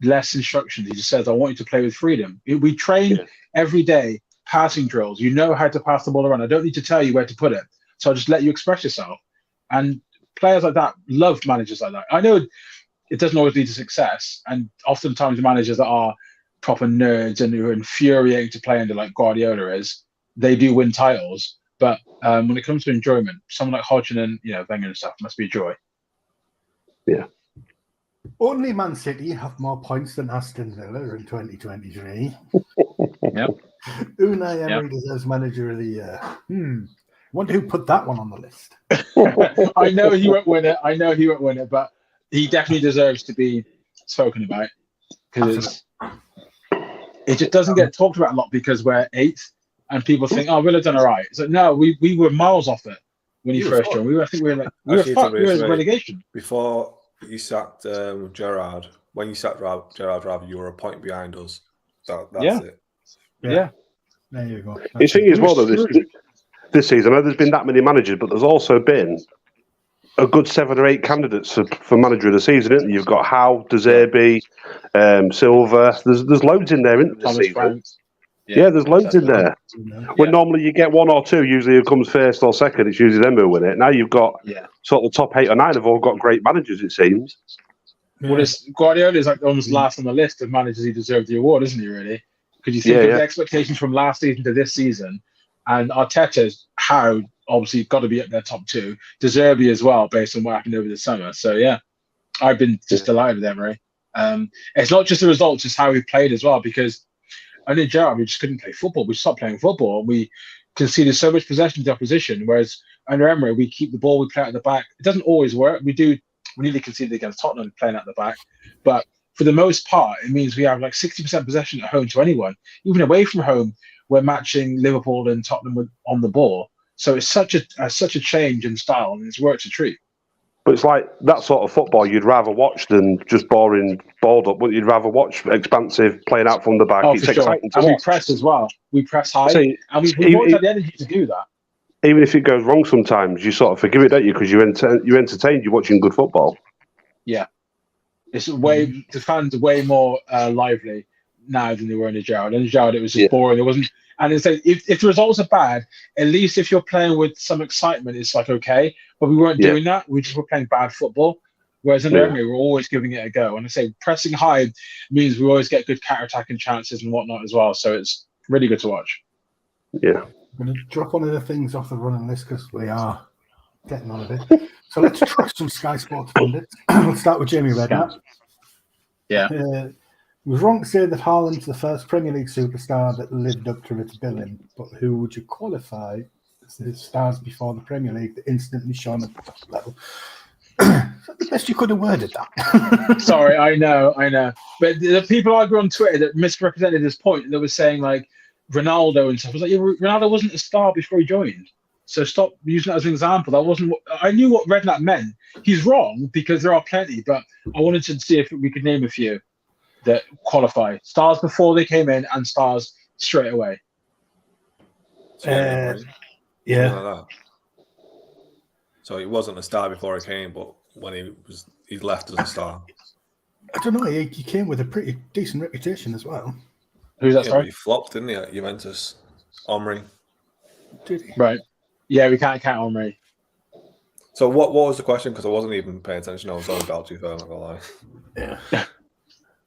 less instructions. He just says, I want you to play with freedom. We train every day passing drills. You know how to pass the ball around. I don't need to tell you where to put it. So I'll just let you express yourself. And players like that love managers like that. I know it doesn't always lead to success. And oftentimes managers that are proper nerds and who are infuriating to play under, like Guardiola is, they do win titles. But when it comes to enjoyment, someone like Hodgson and Wenger and stuff must be a joy. Yeah. Only Man City have more points than Aston Villa in 2023. Yep. Unai Emery deserves Manager of the Year. Wonder who put that one on the list. I know he won't win it. But he definitely deserves to be spoken about because it just doesn't get talked about a lot because we're 8th and people think, oh, Villa done all right. It's like, no, we were miles off it when he first joined. We were in relegation before. You sacked Gerrard. When you sacked Gerrard, rather, you were a point behind us. That's it. Yeah. There you go. The thing is, well, though, this season, I know there's been that many managers, but there's also been a good 7 or 8 candidates for manager of the season, isn't there? You've got Howe, De Zerbi, Silva. There's loads in there, isn't there, this season? Yeah, there's loads in there. When normally you get 1 or 2, usually who comes first or second, it's usually them who win it. Now you've got sort of the top 8 or 9 have all got great managers, it seems. Yeah. Well, Guardiola is like almost last on the list of managers who deserve the award, isn't he, really? Because you think of the expectations from last season to this season, and Arteta's how obviously got to be up there top 2. De Zerbi as well, based on what happened over the summer. So, yeah, I've been just delighted with Emery. It's not just the results, it's how we played as well, because under Gerrard, we just couldn't play football. We stopped playing football. We conceded so much possession to the opposition, whereas under Emery, we keep the ball, we play at the back. It doesn't always work. We nearly conceded against Tottenham playing at the back. But for the most part, it means we have like 60% possession at home to anyone. Even away from home, we're matching Liverpool and Tottenham on the ball. So it's such a change in style, and it's worked a treat. But it's like that sort of football you'd rather watch than just boring, balled up. But you'd rather watch expansive, playing out from the back. Oh, it's for exciting sure. to watch. We press as well. We press high. And we've always had the energy to do that. Even if it goes wrong sometimes, you sort of forgive it, don't you? Because you're entertained, you're watching good football. Yeah. It's the fans are way more lively now than they were in Gerrard. In Gerrard, it was just boring. It wasn't. And it's like, if the results are bad, at least if you're playing with some excitement, it's like, okay. But we weren't doing that. We just were playing bad football. Whereas under Emery, we're always giving it a go. And I say pressing high means we always get good counter-attacking chances and whatnot as well. So it's really good to watch. Yeah. I'm going to drop one of the things off the running list because we are getting on a bit. So let's trust some Sky Sports pundits. We'll start with Jamie Redknapp. Yeah. It was wrong to say that Haaland's the first Premier League superstar that lived up to its billing, but who would you qualify the stars before the Premier League that instantly shone at the top level. The best you could have worded that. Sorry, I know. But the people I grew on Twitter that misrepresented this point, that was saying like Ronaldo and stuff. I was like, Ronaldo wasn't a star before he joined. So stop using that as an example. That wasn't what I knew what Redknapp meant. He's wrong because there are plenty, but I wanted to see if we could name a few that qualify. Stars before they came in and stars straight away. Yeah. Like so he wasn't a star before he came, but when he left as a star. I don't know. He came with a pretty decent reputation as well. Who's that? Sorry, he flopped, didn't he, at Juventus? Omri. Did he? Right. Yeah, we can't count Omri. So what was the question? Because I wasn't even paying attention. I was on about 2 I'm not gonna lie. Yeah.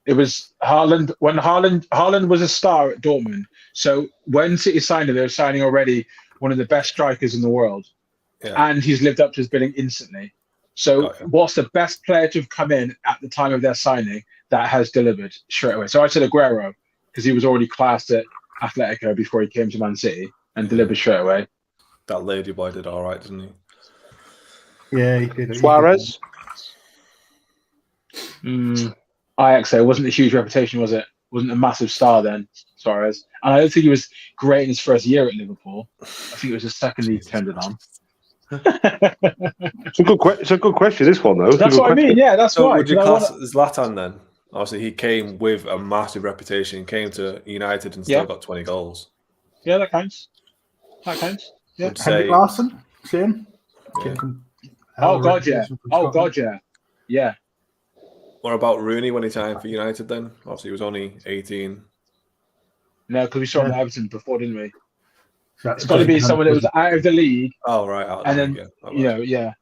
It was Haaland when Haaland was a star at Dortmund. So when City signed him, they were signing already one of the best strikers in the world. Yeah. And he's lived up to his billing instantly. So what's the best player to have come in at the time of their signing that has delivered straight away? So I said Aguero, because he was already classed at Atletico before he came to Man City and delivered straight away. That lady boy did all right, didn't he? Yeah, he did. Suarez? Ajax, it wasn't a huge reputation, was it? Wasn't a massive star then, Suarez. And I don't think he was great in his first year at Liverpool. I think it was his second he turned it on. It's a good question, this one, though. That's what I mean, yeah, that's why. Would you class Zlatan then? Obviously, he came with a massive reputation, came to United and still got 20 goals. Yeah, that counts. Yeah. Henrik Larsson, same. Yeah. Oh, God, yeah. Yeah. What about Rooney when he signed for United then? Obviously, he was only 18. No, because we saw him at Everton before, didn't we? It's got to be someone that was out of the league. Oh, right. And then, yeah.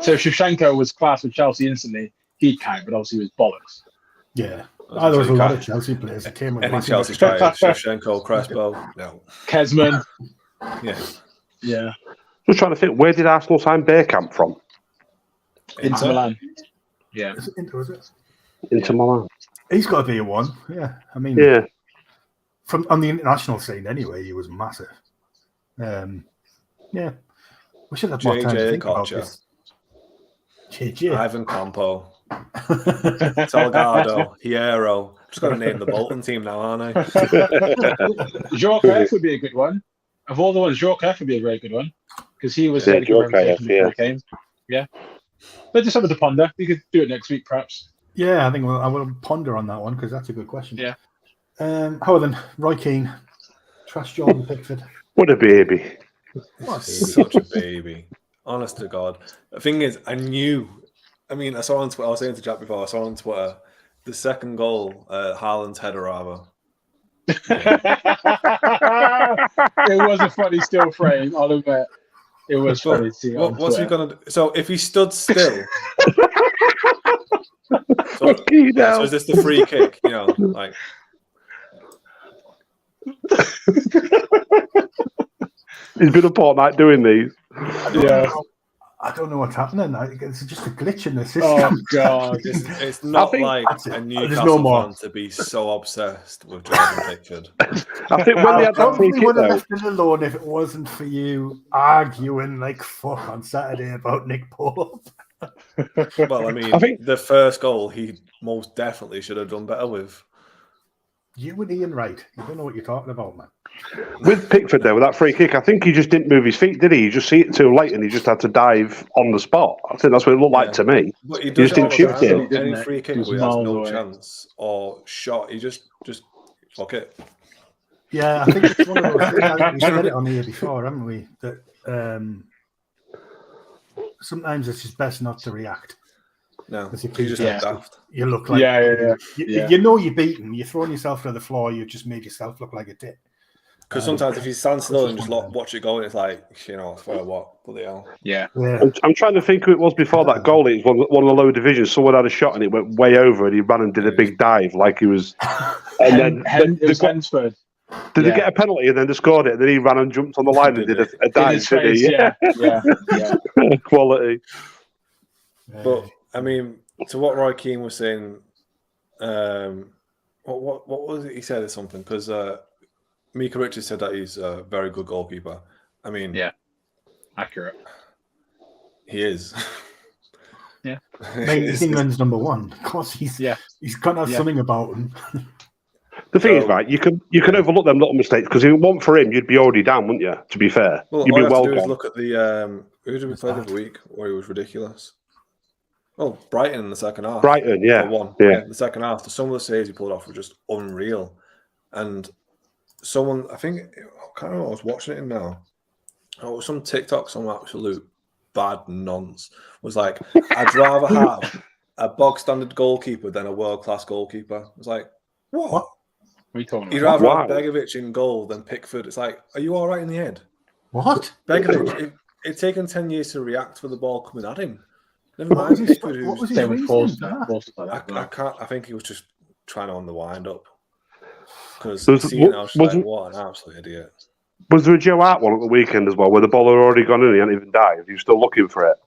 So if Shevchenko was classed with Chelsea instantly, he'd count, but obviously he was bollocks. Yeah. There was a lot of Chelsea players that came with any Chelsea striker, Shevchenko, Crespo, no. Kesman. Yeah. Just trying to think, where did Arsenal sign Bergkamp from? Inter Milan. Yeah. Is it Inter, was it? Inter Milan. He's got to be a one. Yeah. I mean, from on the international scene anyway, he was massive. Yeah. We should have more time to think about this. JJ. Ivan Campo. Salgado. Hierro. Just got to name the Bolton team now, aren't I? Djorkaeff would be a good one. Of all the ones, Djorkaeff would be a very good one. Because he was Djorkaeff, yeah. But just something to ponder. We could do it next week, perhaps. Yeah, I think I will ponder on that one because that's a good question. Yeah. How then? Roy Keane. Trash Jordan Pickford. What a baby. Such a baby. Honest to God. The thing is, I saw on Twitter, I was saying to Jack before, I saw on Twitter, the second goal, Haaland's header rather. It was a funny still frame, I'll admit. It was funny to see. What's he going to do? So if he stood still... So is this the free kick? Like... He's been up all night doing these. I don't know what's happening. It's just a glitch in the system. Oh, God. It's not like a Newcastle fan to be so obsessed with Jordan Pickford. I think when they had that free kick, would have left it alone if it wasn't for you arguing like fuck on Saturday about Nick Pope. Well, I think the first goal he most definitely should have done better with. You and Ian Wright. You don't know what you're talking about, man. With Pickford, though, with that free kick, I think he just didn't move his feet, did he? He just see it too late and he just had to dive on the spot. I think that's what it looked like to me. But he just didn't shift it. Any free kick where he has no chance or shot, he just fuck it. Yeah, I think it's one of those things. We've said it on here before, haven't we? That sometimes it's just best not to react. No, you just look daft. You look like you know you're beaten. You're throwing yourself to the floor. You've just made yourself look like a tit. Because sometimes if you stand still and just watch it going, it's like for what? Bloody hell. Yeah. I'm trying to think who it was before that goal. It was one of the lower divisions. Someone had a shot and it went way over, and he ran and did a big dive like he was. And then it was Hensford. Did they get a penalty and then they scored it? And then he ran and jumped on the line and did a dive. Yeah. Quality. But to what Roy Keane was saying, what was it? He said something because Mika Richards said that he's a very good goalkeeper. I mean, yeah, accurate. He is. Yeah. He's England's number one. Of course, he's got to have something about him. The thing is, right, you can overlook them little mistakes because if it weren't for him, you'd be already down, wouldn't you? To be fair, well, you'd all be you have well to do gone. is look at the who did we play the other week where he was ridiculous. Oh, Brighton in the second half. Brighton, yeah, yeah. The second half, some of the saves he pulled off were just unreal. And someone, I think, I can't remember. I was watching it now. Oh, it was some TikTok, some absolute bad nonce. Was like, I'd rather have a bog standard goalkeeper than a world class goalkeeper. It's like, what? What are you talking about? You'd rather have Begovic in goal than Pickford. It's like, are you all right in the head? What? Begovic, it's taken 10 years to react for the ball coming at him. Never mind Pickford. What was his reason? I can't. I think he was just trying to on the wind up because what an absolute idiot. Was there a Joe Hart one at the weekend as well, where the ball had already gone in and he hadn't even dived? He was still looking for it.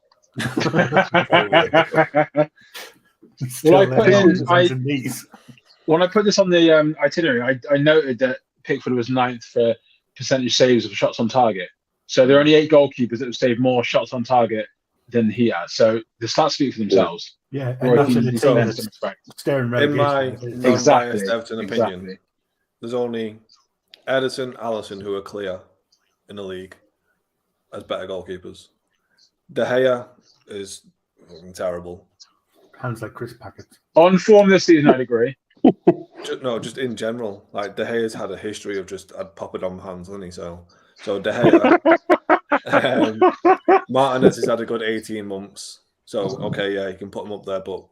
When I put this on the itinerary, I noted that Pickford was 9th for percentage saves of shots on target. So there are only 8 goalkeepers that have saved more shots on target than he has. So the stats speak for themselves. Yeah, and that's in the team that's staring relegation. In my non-biased Everton opinion, there's only Ederson, Alisson who are clear in the league as better goalkeepers. De Gea is fucking terrible. Hands like Chris Packett. On form this season, I'd agree. Just in general. Like, De Gea's had a history of I'd pop it on hands, hasn't he? So De Gea. Martinez has had a good 18 months. So, okay, yeah, you can put him up there, but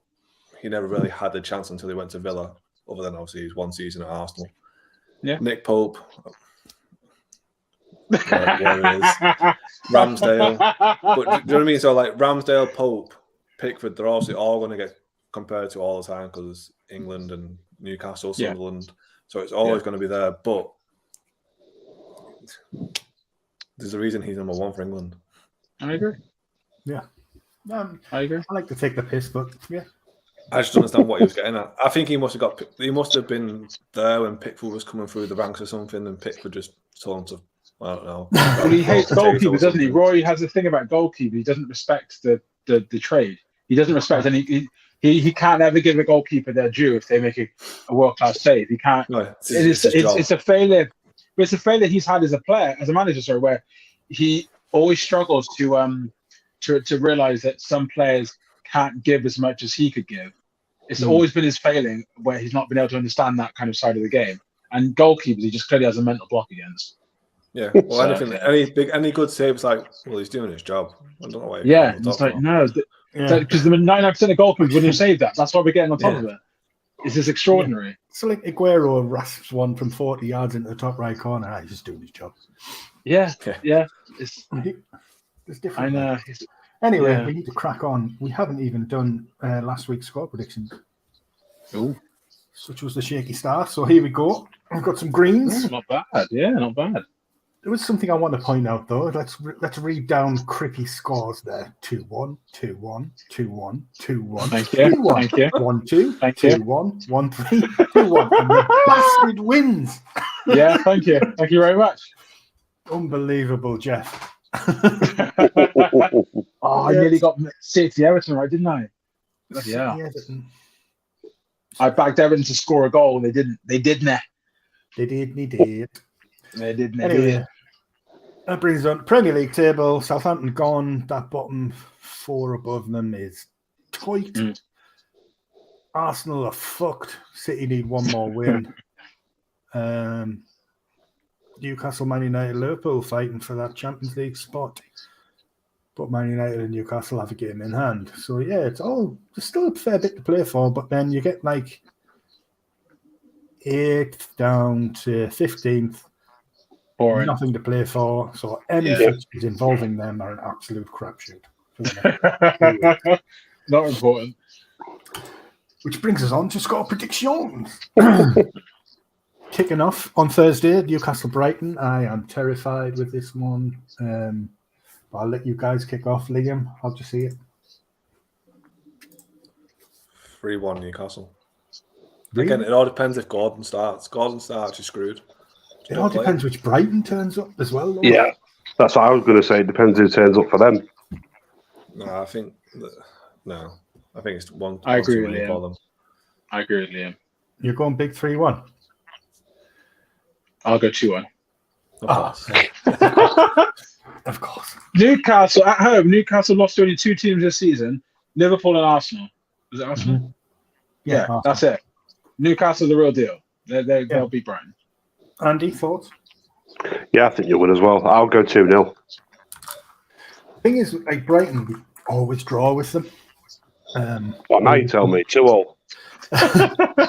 he never really had a chance until he went to Villa, other than obviously his one season at Arsenal. Yeah. Nick Pope. Warriors. Ramsdale. But do you know what I mean? So, like, Ramsdale, Pope, Pickford, they're obviously all going to get compared to all the time because England and Newcastle, Sunderland. Yeah. So it's always going to be there. But there's a reason he's number 1 for England. I agree. Yeah. I agree. I like to take the piss, but yeah. I just don't understand what he was getting at. I think he must have been there when Pickford was coming through the ranks or something, and Pickford just told him to, I don't know. Well, he hates goalkeepers, doesn't he? Roy has a thing about goalkeepers. He doesn't respect the trade. He doesn't respect any. He can't ever give a goalkeeper their due if they make a world class save. He can't. No, it's a failure. But it's a failure he's had as a player, as a manager, where he always struggles to realize that some players can't give as much as he could give. It's always been his failing where he's not been able to understand that kind of side of the game. And goalkeepers, he just clearly has a mental block against. Yeah, well, any good saves, like, well, he's doing his job. I don't know why. Yeah, it's like, no, because the 99% of goalkeepers wouldn't have saved that. That's why we're getting on top of it. It's just extraordinary. Yeah. So, like, Aguero rasps one from 40 yards into the top right corner. He's just doing his job. Yeah. It's different. I know. Anyway, we need to crack on. We haven't even done last week's score predictions. Ooh. Such was the shaky start. So here we go. I've got some greens. Not bad. Yeah, not bad. There was something I want to point out, though. Let's read down Crippy's scores there. 2-1, 2-1, 2-1, 2-1. Thank you. 2-1, Thank you. 1-2, thank you. 2-1, 1-3, 2-1. And the bastard wins. Yeah, thank you. Thank you very much. Unbelievable, Jeff. I nearly got City Everton right, didn't I? Yeah. I backed Everton to score a goal. They didn't. They didn't. They did. Anyway, that brings on Premier League table. Southampton gone. That bottom 4 above them is tight. Arsenal are fucked. City need one more win. Newcastle, Man United, Liverpool fighting for that Champions League spot. But Man United and Newcastle have a game in hand. So, yeah, there's still a fair bit to play for, but then you get like 8th down to 15th. Boring. Nothing to play for. So, any fixtures involving them are an absolute crapshoot. Not important. Which brings us on to score predictions. Kicking off on Thursday, Newcastle Brighton. I am terrified with this one. But I'll let you guys kick off. Liam, how'd you see it? 3-1 Newcastle. Really? Again, it all depends if Gordon starts. Gordon starts, you're screwed. It all depends which Brighton turns up as well, though. Yeah. That's what I was going to say. It depends who turns up for them. No, I think it's one. I agree with Liam. I agree with Liam. You're going big 3-1. I'll go 2-1. Of course. Newcastle at home. Newcastle lost to only 2 teams this season: Liverpool and Arsenal. Was it Arsenal? Mm-hmm. Yeah, Arsenal. that's it. Newcastle's the real deal. They'll beat Brighton. Andy, thoughts? Yeah, I think you would as well. I'll go 2-0. Thing is, like Brighton, we always draw with them. Well, now you tell me 2-0.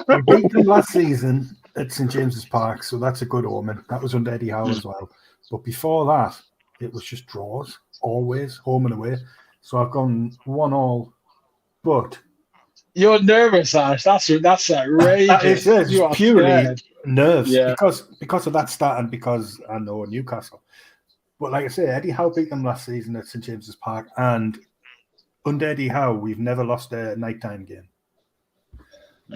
We beat them last season at St James's Park, so that's a good omen. That was under Eddie Howe as well. But before that, it was just draws, always, home and away. So I've gone 1-1, but... You're nervous, Ash. That's outrageous. It's purely nerves. Yeah. Because of that stat and because I know Newcastle. But like I say, Eddie Howe beat them last season at St James's Park, and under Eddie Howe, we've never lost a nighttime game.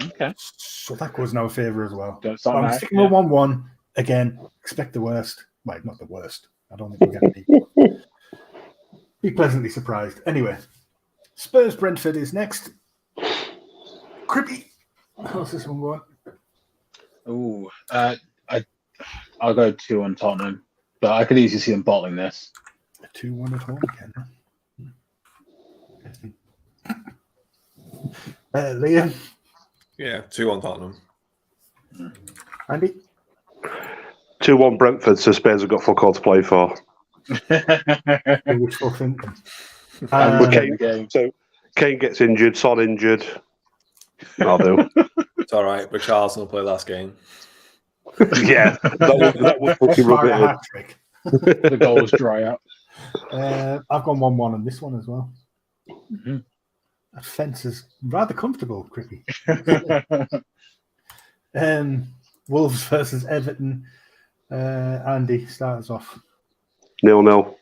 Okay. So that goes in our favour as well. I'm sticking with 1-1. Again, expect the worst. Well, not the worst. I don't think we're going to be pleasantly surprised. Anyway, Spurs Brentford is next. Crippy. How's this one going? Ooh, I'll go 2-1 Tottenham, but I could easily see them bottling this. 2-1 at home again. Liam? Yeah, 2-1 Tottenham. Andy? 2-1 Brentford, so Spurs have got fuck all to play for. Wishful thinking. So Kane gets injured, Son injured. I'll do. It's all right, but Charles will play last game. Yeah, that would fucking rub it in. Trick. The goals dry up. I've gone 1-1 on this one as well. Mm-hmm. That fence is rather comfortable, Crippy. Wolves versus Everton. Andy, start us off. 0-0.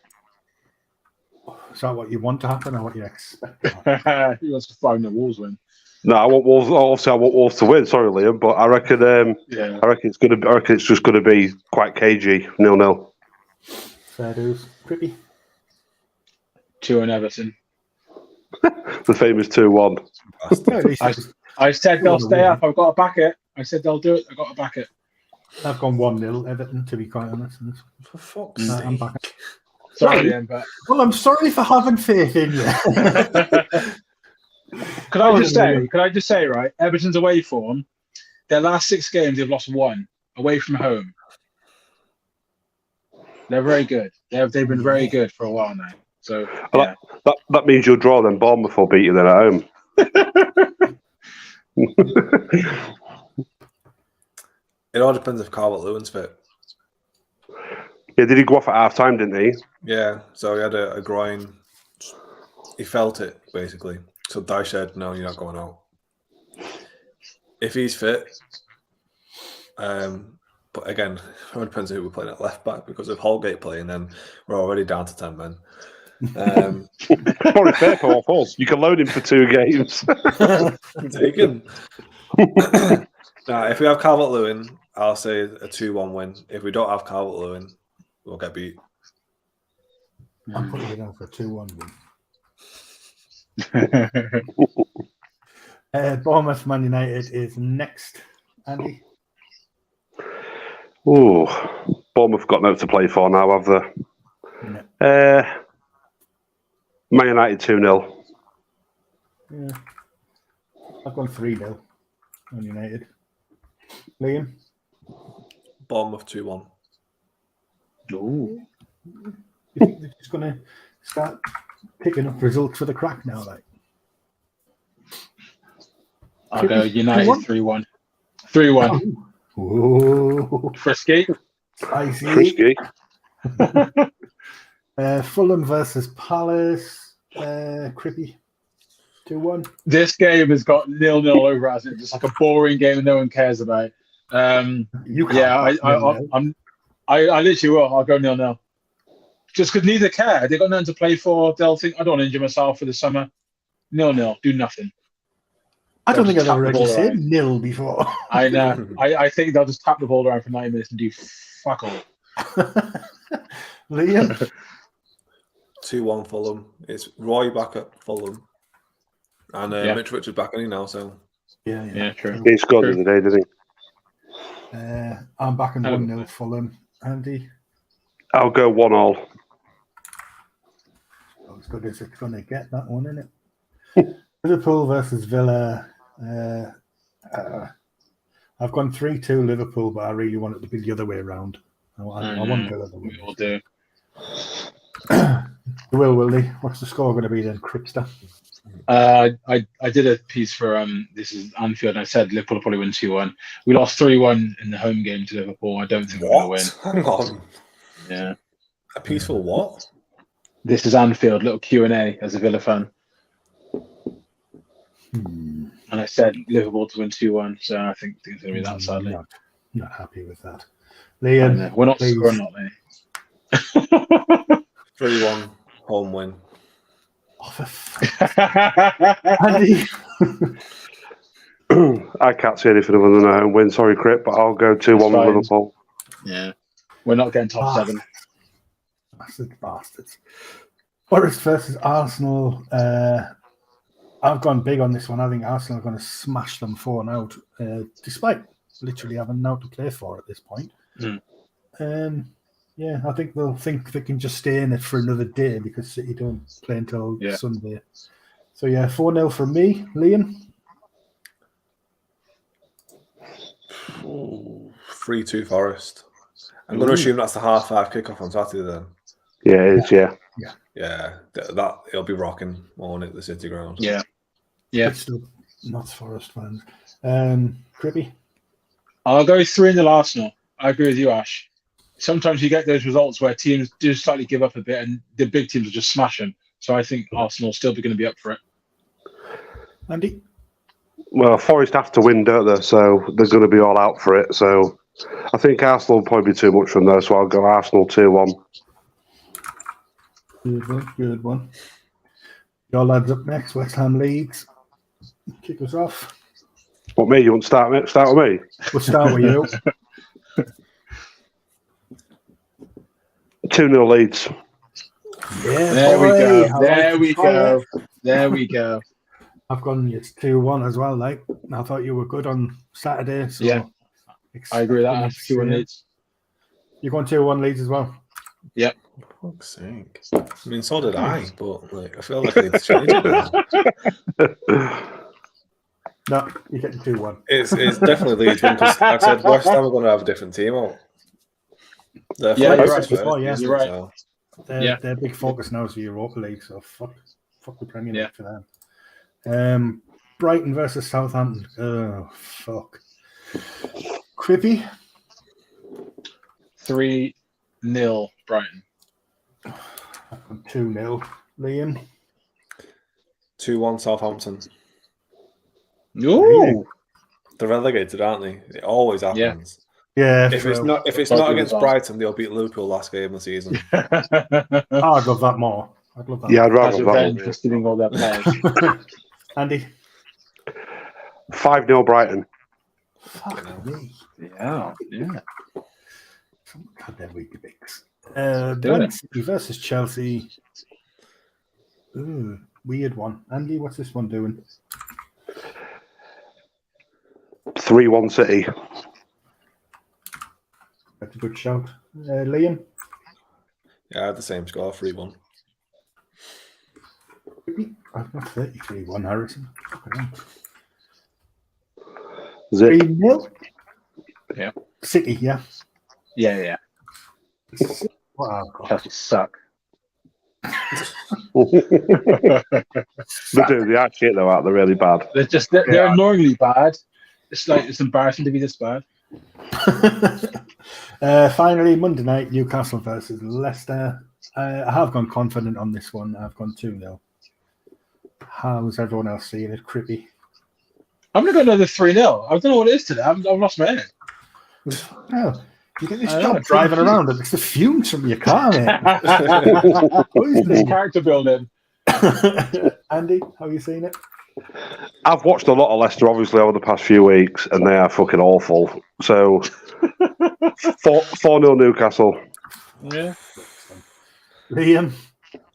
Is that what you want to happen or what you expect to happen? He wants to find the Wolves win. No, I want Wolves. Obviously, I want Wolves to win. Sorry, Liam, but I reckon. Yeah. I reckon it's just going to be quite cagey. 0-0. Fair dues. Crippy. 2-1 Everton. The famous 2-1. I said they'll stay up. I've got to back it. I said they'll do it. I've got to back it. I've gone 1-0 Everton, to be quite honest. For fuck's sake. I'm back. Sorry, Ian, but... Well, I'm sorry for having faith in you. Could I just say, right? Everton's away form. Their last 6 games, they've lost 1 away from home. They're very good. They've been very good for a while now. So yeah. That means you'll draw. Then Bournemouth will beat you then at home. It all depends if Calvert-Lewin's fit. Yeah, did he go off at half time? Didn't he? Yeah. So he had a groin. He felt it basically. So Dyche said, "No, you're not going out." If he's fit, but again, it depends on who we're playing at left back, because if Holgate playing, then we're already down to 10 men. Probably fair for us. You can load him for 2 games. Taken. Now, if we have Calvert-Lewin, I'll say a 2-1 win. If we don't have Calvert-Lewin, we'll get beat. I'm putting it down for a 2-1 win. Bournemouth Man United is next. Andy? Ooh, Bournemouth got nothing to play for now, have they? No. Man United 2-0. Yeah. I've gone 3-0 Man United. Liam? Bournemouth 2-1. Ooh. You think they're just going to start picking up results for the crack now? Like, I'll go United 3-1. 3-1. Ooh. Frisky. Spicy. Frisky. Fulham versus Palace. Crippy. 2-1. This game has got 0-0 over us. It's just like a boring game no one cares about. You can't. Yeah, I literally will. I'll go 0-0. Just because neither care. They've got nothing to play for. They'll think, I don't want to injure myself for the summer. 0-0. Do nothing. I don't think I've ever actually said nil before. I know. I think they'll just tap the ball around for 90 minutes and do fuck all. Liam? 2-1 Fulham. It's Roy back at Fulham. And Mitch Richards back in now, so... Yeah, true. He scored the other day, didn't he? I'm back in 1-0 Fulham. Andy? I'll go 1-1. As good as it's going to get, that one, isn't it? Liverpool versus Villa. I've gone 3-2 Liverpool, but I really want it to be the other way around. I want Villa to win. We will do. Will they? What's the score going to be then, Cripster? I did a piece for this is Anfield, and I said Liverpool will probably win 2-1. We lost 3-1 in the home game to Liverpool. I don't think we're going to win. Hang on. Yeah. A piece for what? This is Anfield, little Q&A as a Villa fan. And I said Liverpool to win 2-1, so I think it's going to be that, sadly. Not happy with that. Liam, we're not scoring, not me. 3-1 home win. Oh, Andy. I can't see anything other than a home win. Sorry, Crip, but I'll go 2-1 with Liverpool. Yeah. We're not getting top 7. Bastards. Forest versus Arsenal. I've gone big on this one. I think Arsenal are going to smash them 4-0, despite literally having now to play for at this point. Yeah, I think they'll think they can just stay in it for another day because City don't play until Sunday. So, 4-0 from me. Liam? 3-2 Forest. I'm going to assume that's the 5:30 kickoff on Saturday then. Yeah, it is, Yeah, that it'll be rocking on at the City ground. Yeah. It's still not Forest fans. Crippy? I'll go 3-0 Arsenal. I agree with you, Ash. Sometimes you get those results where teams do slightly give up a bit and the big teams will just smash them. So I think Arsenal will still be going to be up for it. Andy? Well, Forest have to win, don't they? So they're going to be all out for it. So I think Arsenal will probably be too much from there. So I'll go Arsenal 2-1. Good one. Your lads up next. West Ham Leeds. Kick us off. What, me? You want to start with me? We'll start with you. 2-0 Leeds. Yeah, There we go. I've gone 2-1 as well. Like I thought you were good on Saturday. So I agree with that. 2-1 Leeds. You're going 2-1 Leeds as well. Yep. For fuck's sake. I mean, so did I, but I feel like I need to change it now. No, you're getting 2-1. It's definitely Leeds because like I said West Ham are going to have a different team out. You're right. Their big focus now is the Europa League, so fuck the Premier League for them. Brighton versus Southampton. Oh, fuck. Crippy? 3-0 Brighton. 2-0. Liam? 2-1 Southampton. Ooh. They're relegated, aren't they? It always happens. Yeah. If it's not against Brighton, they'll beat Liverpool last game of the season. I'd love that more. I'd love that. Yeah, I'd rather that. Interested in all their players. Andy? 5-0 Brighton. Fuck me. Yeah. Goddamn weak bigs. Man City versus Chelsea. Ooh, weird one. Andy, what's this one doing? 3-1 City. That's a good shout. Liam? Yeah, I had the same score, 3-1. I've got 33-1, Harrison. 3-0? Yeah. City, yeah. Yeah. Wow. Chelsea suck. They do. They are shit though, aren't they? Really bad. They're annoyingly bad. It's embarrassing to be this bad. Finally, Monday night, Newcastle versus Leicester. I have gone confident on this one. I've gone 2-0. How's everyone else seeing it? Crippy? I'm going to go another 3-0. I don't know what it is today. I've lost my head. Oh, you get this job driving around and it's the fumes from your car, mate. This character building. Andy, how are you seeing it? I've watched a lot of Leicester, obviously, over the past few weeks, and they are fucking awful. So, 4-0 Newcastle. Yeah. Liam?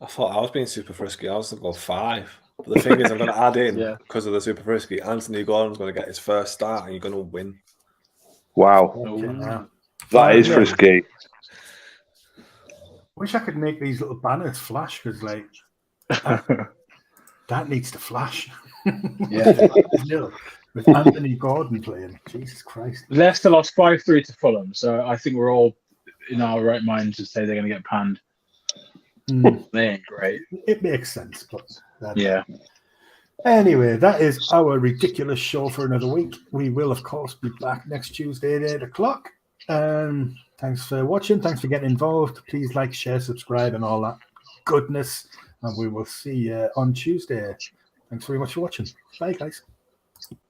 I thought I was being super frisky. I was going to go 5. But the thing is, I'm going to add in, because of the super frisky, Anthony Gordon's going to get his first start and you're going to win. Wow. Okay, that is frisky. Wish I could make these little banners flash, because like that needs to flash. With Anthony Gordon playing. Jesus Christ. Leicester lost 5-3 to Fulham, so I think we're all in our right mind to say they're going to get panned. They ain't great. It makes sense, but yeah. Anyway, that is our ridiculous show for another week. We will, of course, be back next Tuesday at 8 o'clock. Thanks for watching. Thanks for getting involved. Please like, share, subscribe, and all that goodness. And we will see you on Tuesday. Thanks very much for watching. Bye, guys.